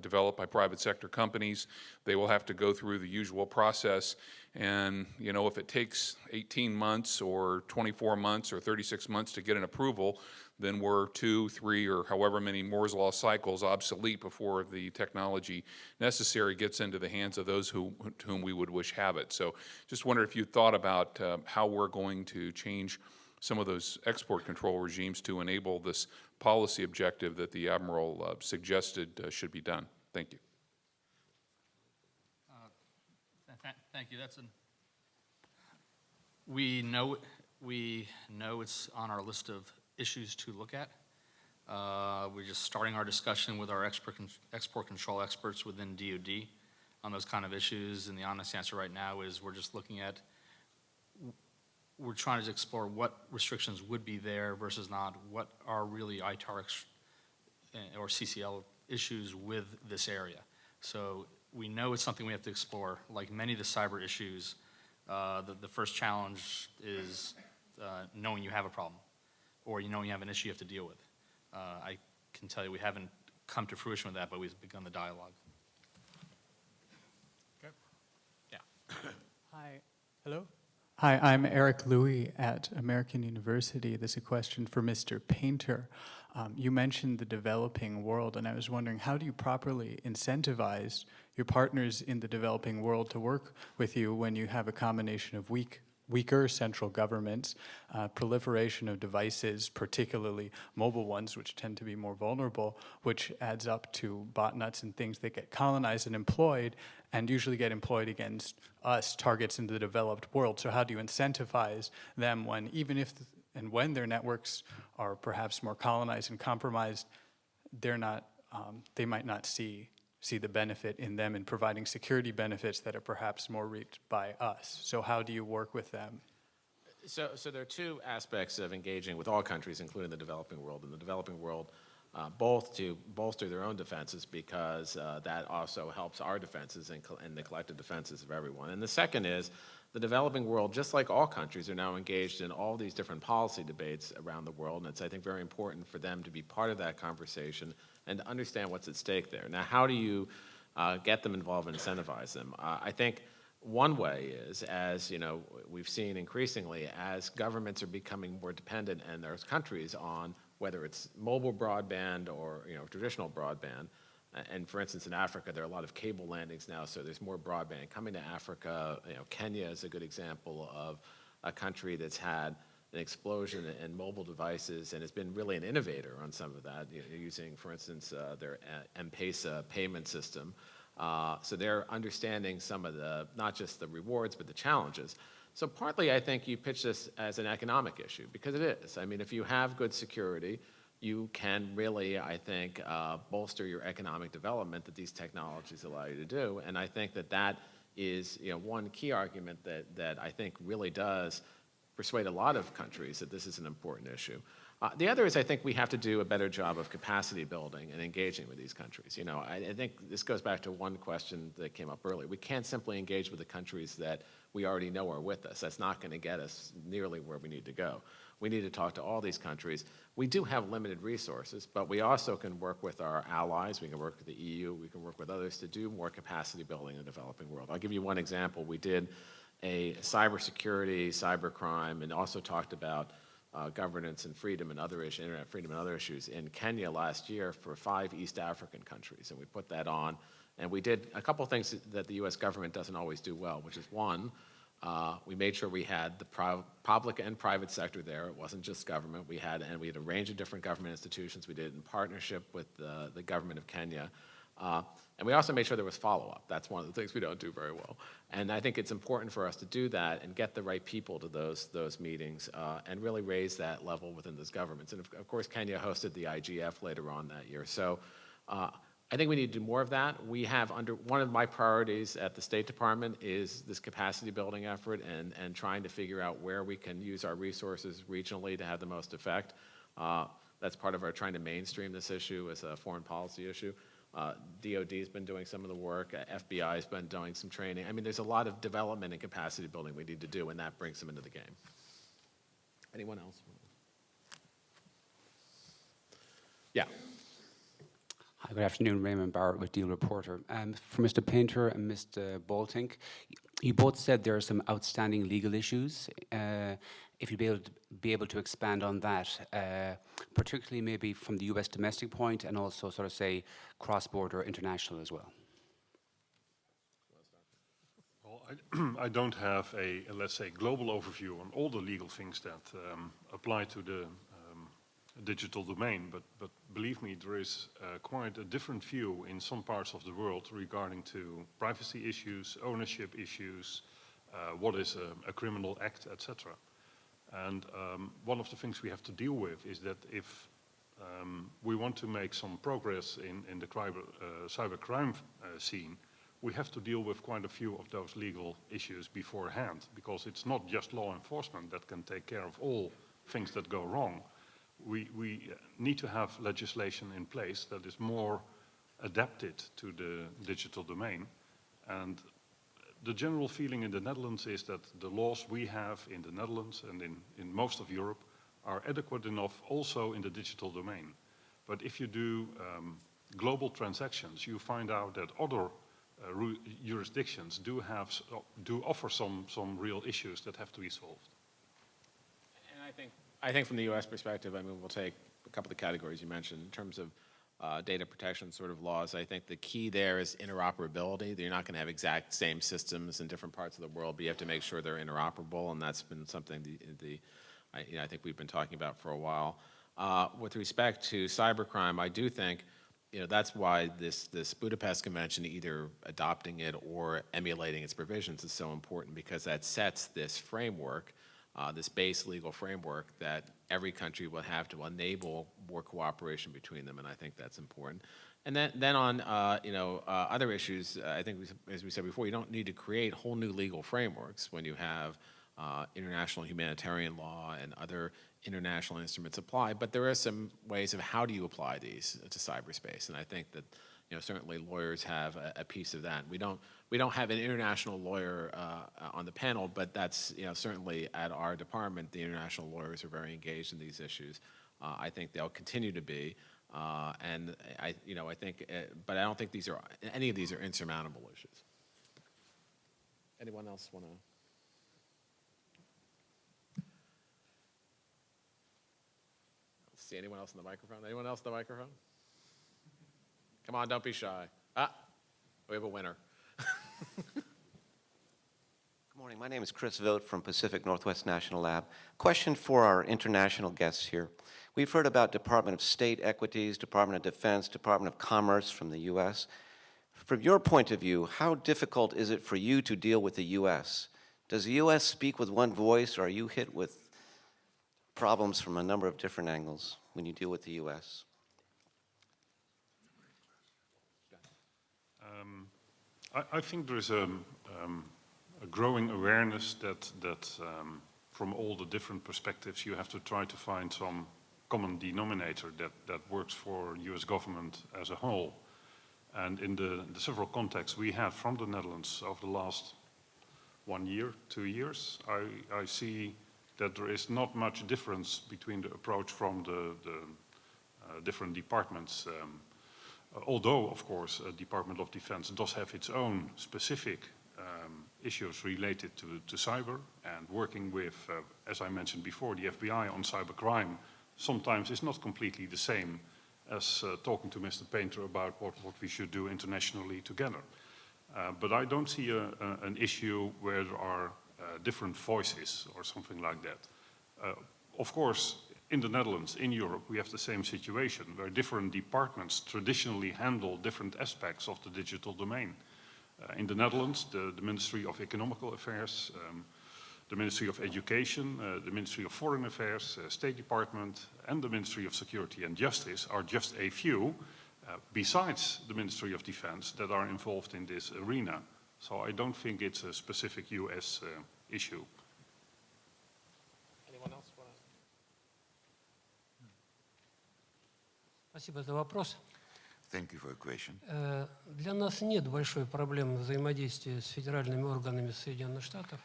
developed by private sector companies. They will have to go through the usual process. And, if it takes 18 months or 24 months or 36 months to get an approval, then we're 2, 3, or however many Moore's Law cycles obsolete before the technology necessary gets into the hands of those whom we would wish have it. So just wondered if you thought about how we're going to change some of those export control regimes to enable this policy objective that the Admiral suggested should be done. Thank you. Thank you. We know it's on our list of issues to look at. We're just starting our discussion with our export control experts within DoD on those kind of issues, and the honest answer right now is we're just looking at we're trying to explore what restrictions would be there versus not, what are really ITAR or CCL issues with this area. So we know it's something we have to explore. Like many of the cyber issues, the first challenge is knowing you have a problem, or knowing you have an issue you have to deal with. I can tell you we haven't come to fruition with that, but we've begun the dialogue. Okay. Yeah. Hi. Hello? Hi, I'm Eric Louie at American University. This is a question for Mr. Painter. You mentioned the developing world, and I was wondering, how do you properly incentivize your partners in the developing world to work with you when you have a combination of weaker central governments, proliferation of devices, particularly mobile ones, which tend to be more vulnerable, which adds up to botnets and things that get colonized and employed, and usually get employed against us, targets in the developed world. So how do you incentivize them when, even if and when their networks are perhaps more colonized and compromised, they're not, they might not see the benefit in them in providing security benefits that are perhaps more reaped by us. So how do you work with them? So there are two aspects of engaging with all countries, including the developing world. In the developing world, both to bolster their own defenses, because that also helps our defenses and the collective defenses of everyone. And the second is the developing world, just like all countries, are now engaged in all these different policy debates around the world, and it's, I think, very important for them to be part of that conversation and to understand what's at stake there. Now, how do you get them involved and incentivize them? I think one way is, as we've seen increasingly, as governments are becoming more dependent, and there's countries on whether it's mobile broadband or traditional broadband. And for instance, in Africa, there are a lot of cable landings now, so there's more broadband coming to Africa. Kenya is a good example of a country that's had an explosion in mobile devices and has been really an innovator on some of that, using, for instance, their M-Pesa payment system. So they're understanding some of the, not just the rewards, but the challenges. So partly, I think you pitch this as an economic issue, because it is. I mean, if you have good security, you can really, I think, bolster your economic development that these technologies allow you to do. And I think that that is one key argument that I think really does persuade a lot of countries that this is an important issue. The other is, I think we have to do a better job of capacity building and engaging with these countries. I think this goes back to one question that came up earlier. We can't simply engage with the countries that we already know are with us. That's not going to get us nearly where we need to go. We need to talk to all these countries. We do have limited resources, but we also can work with our allies. We can work with the EU. We can work with others to do more capacity building in the developing world. I'll give you one example. We did a cybersecurity, cybercrime, and also talked about governance and freedom and other issues, internet freedom and other issues in Kenya last year for 5 East African countries. And we put that on. And we did a couple things that the U.S. government doesn't always do well, which is one, we made sure we had the public and private sector there. It wasn't just government. We had a range of different government institutions. We did it in partnership with the government of Kenya. And we also made sure there was follow-up. That's one of the things we don't do very well. And I think it's important for us to do that and get the right people to those meetings and really raise that level within those governments. And of course, Kenya hosted the IGF later on that year. So I think we need to do more of that. We have one of my priorities at the State Department is this capacity building effort and trying to figure out where we can use our resources regionally to have the most effect. That's part of our trying to mainstream this issue as a foreign policy issue. DOD's been doing some of the work. FBI's been doing some training. I mean, there's a lot of development and capacity building we need to do, and that brings them into the game. Anyone else? Yeah. Hi, good afternoon. Raymond Barrett with Deal Reporter. For Mr. Painter and Mr. Boltink, you both said there are some outstanding legal issues. If you'd be able to expand on that, particularly maybe from the US domestic point and also sort of say cross-border international as well. Well, I don't have a, let's say, global overview on all the legal things that apply to the digital domain, but believe me, there is quite a different view in some parts of the world regarding to privacy issues, ownership issues, what is a criminal act, etc. And one of the things we have to deal with is that if we want to make some progress in the cybercrime scene, we have to deal with quite a few of those legal issues beforehand, because it's not just law enforcement that can take care of all things that go wrong. We need to have legislation in place that is more adapted to the digital domain. And the general feeling in the Netherlands is that the laws we have in the Netherlands and in most of Europe are adequate enough also in the digital domain. But if you do global transactions, you find out that other jurisdictions do offer some real issues that have to be solved. And I think from the U.S. perspective, I mean, we'll take a couple of the categories you mentioned in terms of data protection sort of laws. I think the key there is interoperability. You're not going to have exact same systems in different parts of the world, but you have to make sure they're interoperable, and that's been something I think we've been talking about for a while. With respect to cybercrime, I do think that's why this Budapest Convention, either adopting it or emulating its provisions, is so important, because that sets this framework, this base legal framework that every country will have to enable more cooperation between them, and I think that's important. And then on other issues, I think as we said before, you don't need to create whole new legal frameworks when you have international humanitarian law and other international instruments apply, but there are some ways of how do you apply these to cyberspace, and I think that certainly lawyers have a piece of that. We don't have an international lawyer on the panel, but that's certainly at our department, the international lawyers are very engaged in these issues. I think they'll continue to be, and I think, but I don't think any of these are insurmountable issues. Anyone else want to? See anyone else in the microphone? Anyone else in the microphone? Come on, don't be shy. We have a winner. Good morning. My name is Chris Vogt from Pacific Northwest National Lab. Question for our international guests here. We've heard about Department of State equities, Department of Defense, Department of Commerce from the U.S. From your point of view, how difficult is it for you to deal with the U.S.? Does the U.S. speak with one voice, or are you hit with problems from a number of different angles when you deal with the U.S.? I think there is a growing awareness that from all the different perspectives, you have to try to find some common denominator that works for U.S. government as a whole. And in the several contacts we had from the Netherlands over the last 1 year, 2 years, I see that there is not much difference between the approach from the different departments. Although, of course, Department of Defense does have its own specific issues related to cyber, and working with, as I mentioned before, the FBI on cybercrime sometimes is not completely the same as talking to Mr. Painter about what we should do internationally together. But I don't see an issue where there are different voices or something like that. Of course, in the Netherlands, in Europe, we have the same situation where different departments traditionally handle different aspects of the digital domain. In the Netherlands, the Ministry of Economical Affairs, the Ministry of Education, the Ministry of Foreign Affairs, State Department, and the Ministry of Security and Justice are just a few, besides the Ministry of Defense, that are involved in this arena. So I don't think it's a specific US issue. Anyone else want to? Спасибо за вопрос. Thank you for your question. Для нас нет большой проблемы взаимодействия с федеральными органами Соединенных Штатов.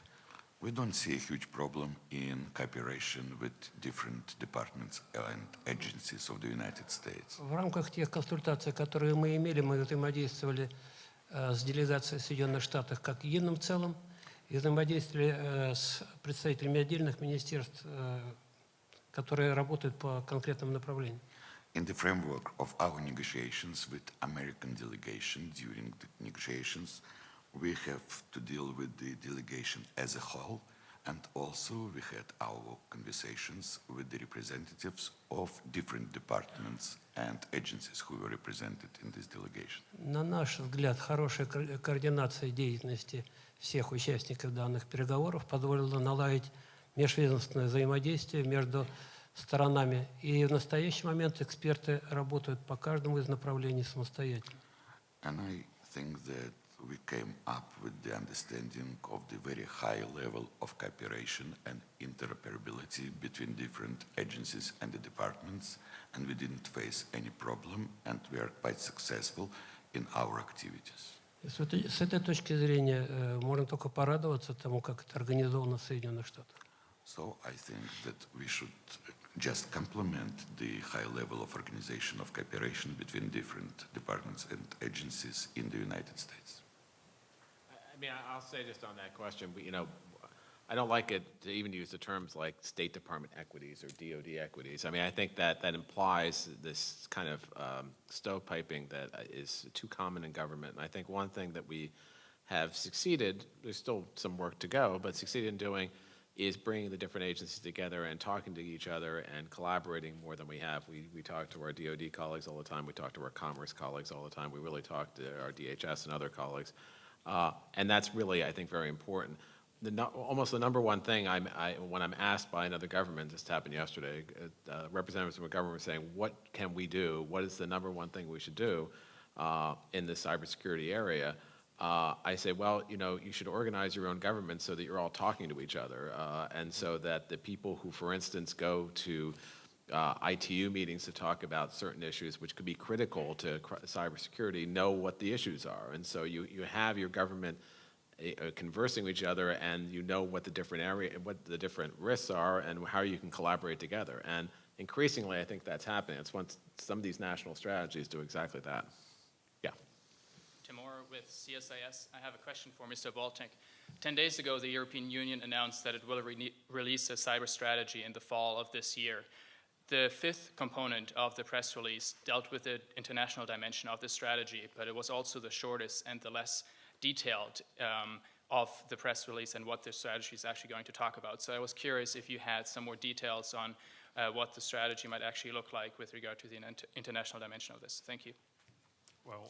We don't see a huge problem in cooperation with different departments and agencies of the United States. В рамках тех консультаций, которые мы имели, мы взаимодействовали с делегацией Соединенных Штатов как единым целым и взаимодействовали с представителями отдельных министерств, которые работают по конкретным направлениям. In the framework of our negotiations with American delegation during the negotiations, we have to deal with the delegation as a whole, and also we had our conversations with the representatives of different departments and agencies who were represented in this delegation. На наш взгляд, хорошая координация деятельности всех участников данных переговоров позволила наладить межведомственное взаимодействие между сторонами. И в настоящий момент эксперты работают по каждому из направлений самостоятельно. And I think that we came up with the understanding of the very high level of cooperation and interoperability between different agencies and the departments, and we didn't face any problem, and we are quite successful in our activities. С этой точки зрения можно только порадоваться тому, как это организовано в Соединенных Штатах. So I think that we should just complement the high level of organization of cooperation between different departments and agencies in the United States. I mean, I'll say just on that question, I don't like it to even use the terms like State Department equities or DoD equities. I mean, I think that implies this kind of stovepiping that is too common in government. And I think one thing that we have succeeded, there's still some work to go, but succeeded in doing is bringing the different agencies together and talking to each other and collaborating more than we have. We talk to our DoD colleagues all the time. We talk to our Commerce colleagues all the time. We really talk to our DHS and other colleagues. And that's really, I think, very important. Almost the number one thing when I'm asked by another government, this happened yesterday, representatives from a government were saying, what can we do? What is the number one thing we should do in the cybersecurity area? I say, well, you should organize your own government so that you're all talking to each other, and so that the people who, for instance, go to ITU meetings to talk about certain issues which could be critical to cybersecurity know what the issues are. And so you have your government conversing with each other, and you know what the different risks are and how you can collaborate together. And increasingly, I think that's happening. It's once some of these national strategies do exactly that. Yeah. Timur with CSIS. I have a question for Mr. Baltic. 10 days ago, the European Union announced that it will release a cyber strategy in the fall of this year. The fifth component of the press release dealt with the international dimension of the strategy, but it was also the shortest and the less detailed of the press release and what the strategy is actually going to talk about. So I was curious if you had some more details on what the strategy might actually look like with regard to the international dimension of this. Thank you. Well,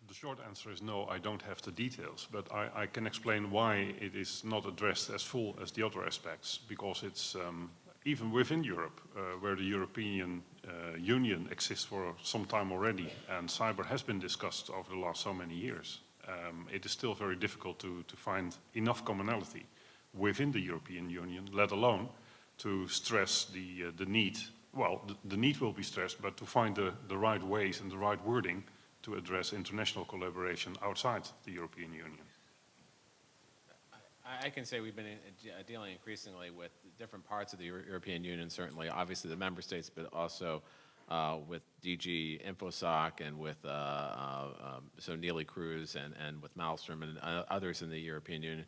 the short answer is no, I don't have the details, but I can explain why it is not addressed as full as the other aspects, because it's even within Europe, where the European Union exists for some time already, and cyber has been discussed over the last so many years. It is still very difficult to find enough commonality within the European Union, let alone to stress the need. Well, the need will be stressed, but to find the right ways and the right wording to address international collaboration outside the European Union. I can say we've been dealing increasingly with different parts of the European Union, certainly, obviously the member states, but also with DG InfoSoc and with Neelie Kroes and with Malmström and others in the European Union.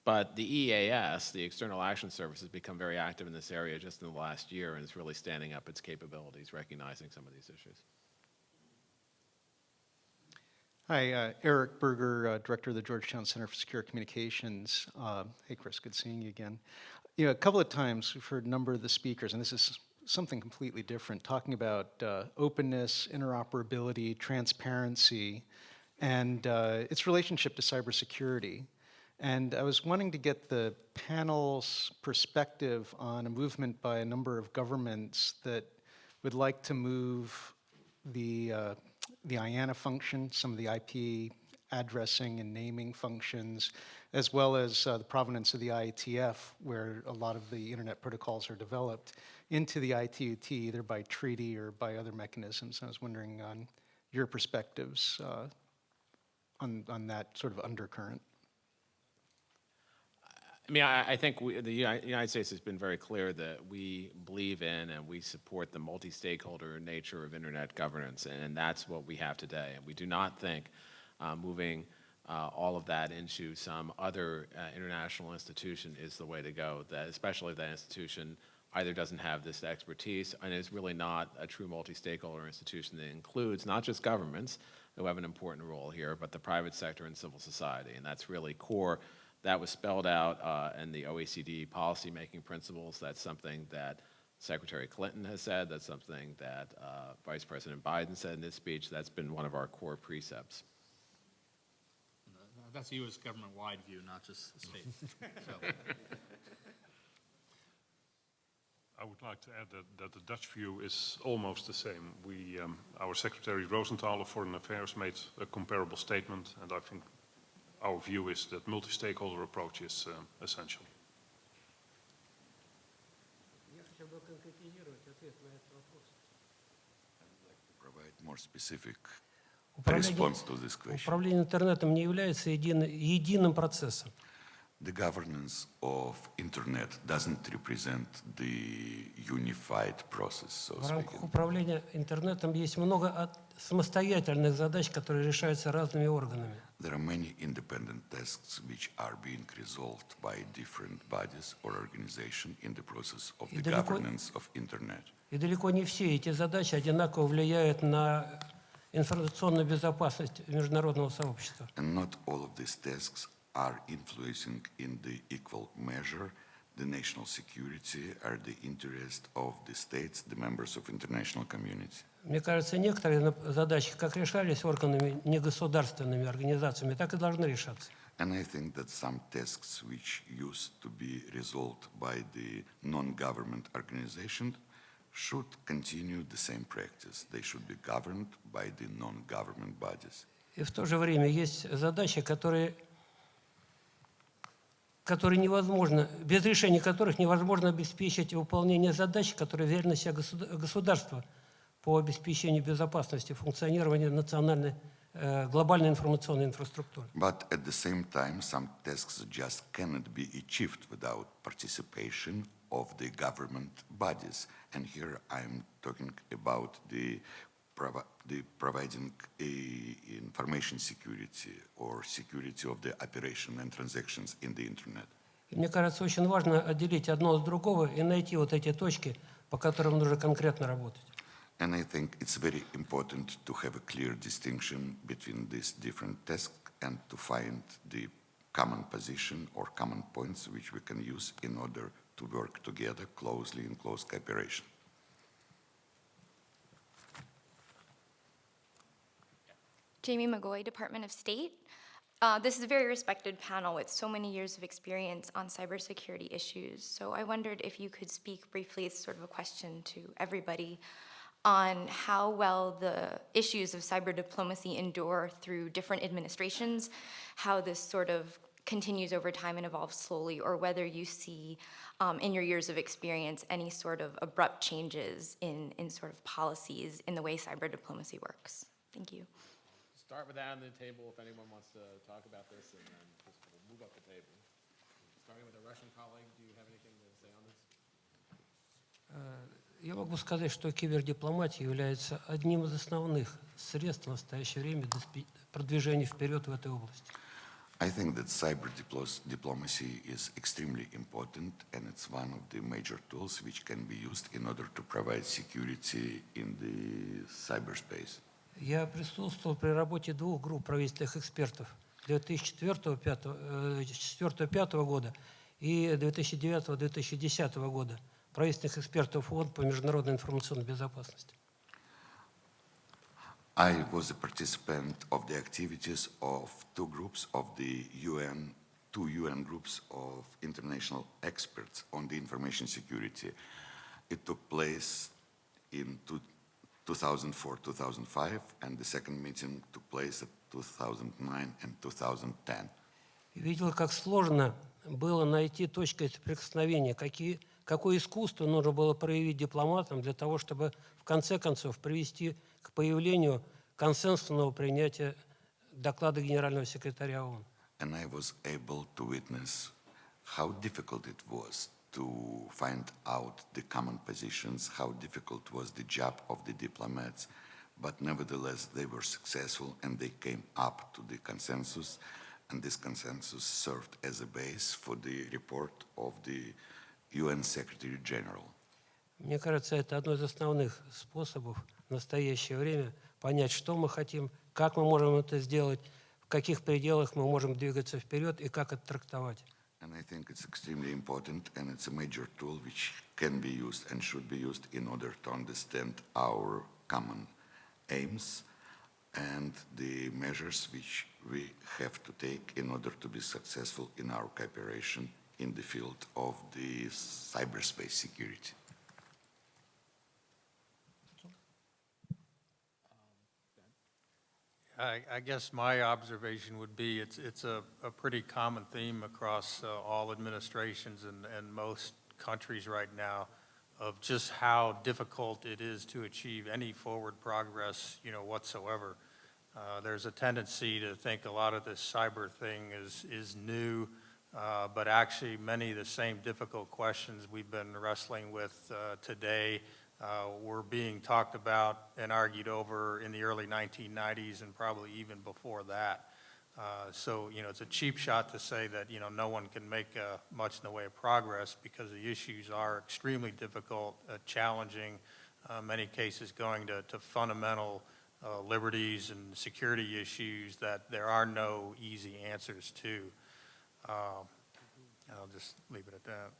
But the EAS, the External Action Service, has become very active in this area just in the last year, and is really standing up its capabilities, recognizing some of these issues. Hi, Eric Berger, Director of the Georgetown Center for Secure Communications. Hey, Chris, good seeing you again. A couple of times we've heard a number of the speakers, and this is something completely different, talking about openness, interoperability, transparency, and its relationship to cybersecurity. And I was wanting to get the panel's perspective on a movement by a number of governments that would like to move the IANA function, some of the IP addressing and naming functions, as well as the provenance of the IETF, where a lot of the internet protocols are developed, into the ITU-T, either by treaty or by other mechanisms. I was wondering on your perspectives on that sort of undercurrent. I mean, I think the United States has been very clear that we believe in and we support the multi-stakeholder nature of internet governance, and that's what we have today. And we do not think moving all of that into some other international institution is the way to go, that especially if that institution either doesn't have this expertise and is really not a true multi-stakeholder institution that includes not just governments, who have an important role here, but the private sector and civil society, and that's really core. That was spelled out in the OECD policy-making principles. That's something that Secretary Clinton has said. That's something that Vice President Biden said in his speech. That's been one of our core precepts. That's a U.S. government-wide view, not just the state. So. I would like to add that the Dutch view is almost the same. Our Secretary Rosenthal of Foreign Affairs made a comparable statement, and I think our view is that multi-stakeholder approach is essential. Provide more specific response to this question. Управление интернетом не является единым процессом. The governance of Internet doesn't represent the unified process, so В рамках speaking. управления интернетом есть много самостоятельных задач, которые решаются разными органами. There are many independent tasks which are being resolved by different bodies or organizations in the process of the governance of Internet. И далеко не все эти задачи одинаково влияют на информационную безопасность международного сообщества. And not all of these tasks are influencing in the equal measure the national security or the interest of the states, the members of international community. Мне кажется, некоторые задачи как решались органами негосударственными организациями, так и должны решаться. And I think that some tasks which used to be resolved by the non-government organization should continue the same practice. They should be governed by the non-government bodies. И в то же время есть задачи, которые невозможно, без решения которых невозможно обеспечить выполнение задач, которые вверены на себя государства по обеспечению безопасности функционирования национальной глобальной информационной инфраструктуры. But at the same time, some tasks just cannot be achieved without participation of the government bodies. And here I'm talking about the providing information security or security of the operation and transactions in the Internet. И мне кажется, очень важно отделить одно от другого и найти вот эти точки, по которым нужно конкретно работать. And I think it's very important to have a clear distinction between these different tasks and to find the common position or common points which we can use in order to work together closely in close cooperation. Jamie McGoy, Department of State. This is a very respected panel with so many years of experience on cybersecurity issues. So I wondered if you could speak briefly, it's sort of a question to everybody, on how well the issues of cyber diplomacy endure through different administrations, how this sort of continues over time and evolves slowly, or whether you see, in your years of experience, any sort of abrupt changes in sort of policies in the way cyber diplomacy works. Thank you. Start with that on the table if anyone wants to talk about this, and then we'll move up the table. Starting with a Russian colleague, do you have anything to say on this? Я могу сказать, что кибердипломатия является одним из основных средств в настоящее время для продвижения вперед в этой области. I think that cyber diplomacy is extremely important, and it's one of the major tools which can be used in order to provide security in the cyberspace. Я присутствовал при работе двух групп правительственных экспертов 2004-2005 года и 2009-2010 года, правительственных экспертов ООН по международной информационной безопасности. I was a participant of the activities of two groups of the two UN groups of international experts on the information security. It took place in 2004-2005, and the second meeting took place in 2009 and 2010. Видел, как сложно было найти точку соприкосновения, какое искусство нужно было проявить дипломатам для того, чтобы в конце концов привести к появлению консенсусного принятия доклада Генерального секретаря ООН. And I was able to witness how difficult it was to find out the common positions, how difficult was the job of the diplomats, but nevertheless they were successful and they came up to the consensus, and this consensus served as a base for the report of the UN Secretary General. Мне кажется, это одно из основных способов в настоящее время понять, что мы хотим, как мы можем это сделать, в каких пределах мы можем двигаться вперед и как это трактовать. And I think it's extremely important, and it's a major tool which can be used and should be used in order to understand our common aims and the measures which we have to take in order to be successful in our cooperation in the field of the cyberspace security. I guess my observation would be it's a pretty common theme across all administrations and most countries right now of just how difficult it is to achieve any forward progress, whatsoever. There's a tendency to think a lot of this cyber thing is new, but actually many of the same difficult questions we've been wrestling with today were being talked about and argued over in the early 1990s and probably even before that. So, it's a cheap shot to say that, no one can make much in the way of progress because the issues are extremely difficult, challenging, many cases going to fundamental liberties and security issues that there are no easy answers to. And I'll just leave it at that.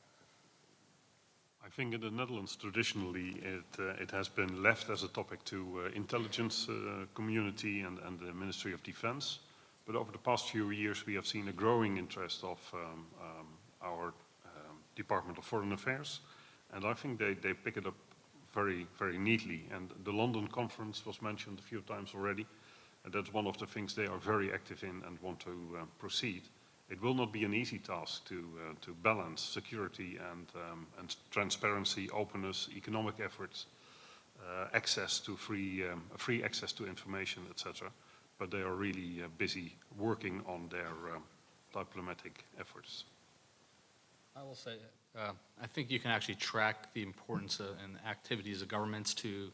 I think in the Netherlands, traditionally, it has been left as a topic to intelligence community and the Ministry of Defense. But over the past few years, we have seen a growing interest of our Department of Foreign Affairs. And I think they pick it up very, very neatly. And the London conference was mentioned a few times already. And that's one of the things they are very active in and want to proceed. It will not be an easy task to balance security and transparency, openness, economic efforts, access to free access to information, etc. But they are really busy working on their diplomatic efforts. I will say, I think you can actually track the importance and activities of governments to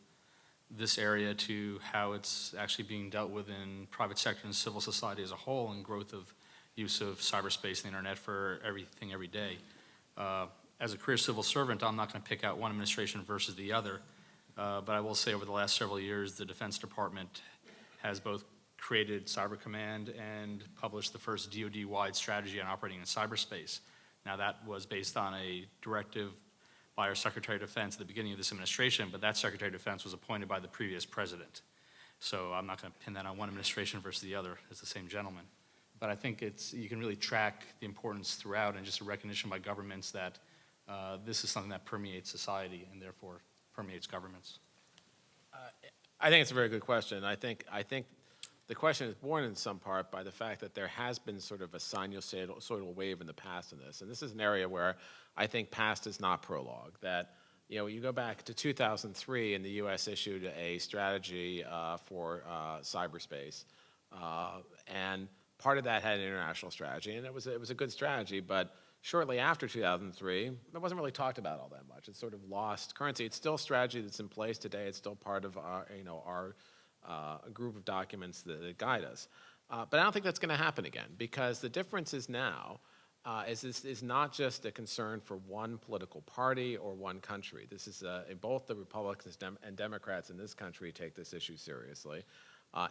this area, to how it's actually being dealt with in private sector and civil society as a whole, and growth of use of cyberspace and the internet for everything every day. As a career civil servant, I'm not going to pick out one administration versus the other, but I will say over the last several years, the Defense Department has both created Cyber Command and published the first DoD-wide strategy on operating in cyberspace. Now that was based on a directive by our Secretary of Defense at the beginning of this administration, but that Secretary of Defense was appointed by the previous president. So I'm not going to pin that on one administration versus the other. It's the same gentleman. But I think you can really track the importance throughout and just a recognition by governments that this is something that permeates society and therefore permeates governments. I think it's a very good question. I think the question is born in some part by the fact that there has been sort of a sinusoidal wave in the past in this. And this is an area where I think past is not prologue. That, you go back to 2003 and the U.S. issued a strategy for cyberspace. And part of that had an international strategy, and it was a good strategy, but shortly after 2003, it wasn't really talked about all that much. It sort of lost currency. It's still a strategy that's in place today. It's still part of our, our group of documents that guide us. But I don't think that's going to happen again, because the difference is now is not just a concern for one political party or one country. This is both the Republicans and Democrats in this country take this issue seriously.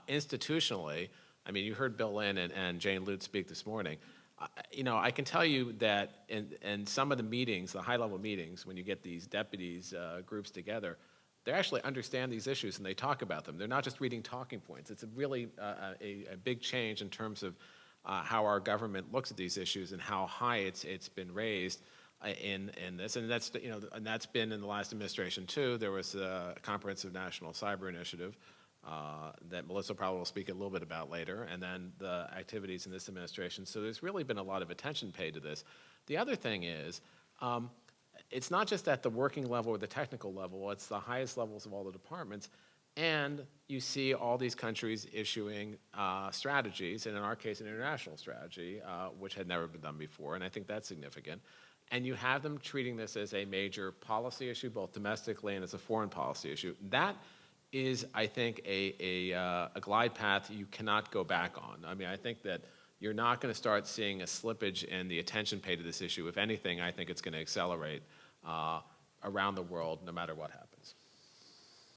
Institutionally, I mean, you heard Bill Lynn and Jane Lute speak this morning. I can tell you that in some of the meetings, the high-level meetings, when you get these deputies groups together, they actually understand these issues and they talk about them. They're not just reading talking points. It's a really a big change in terms of how our government looks at these issues and how high it's been raised in this. And that's and that's been in the last administration too. There was a comprehensive national cyber initiative that Melissa probably will speak a little bit about later, and then the activities in this administration. So there's really been a lot of attention paid to this. The other thing is, it's not just at the working level or the technical level, it's the highest levels of all the departments, and you see all these countries issuing strategies, and in our case, an international strategy, which had never been done before, and I think that's significant. And you have them treating this as a major policy issue, both domestically and as a foreign policy issue. That is, I think, a glide path you cannot go back on. I mean, I think that you're not going to start seeing a slippage in the attention paid to this issue. If anything, I think it's going to accelerate around the world no matter what happens.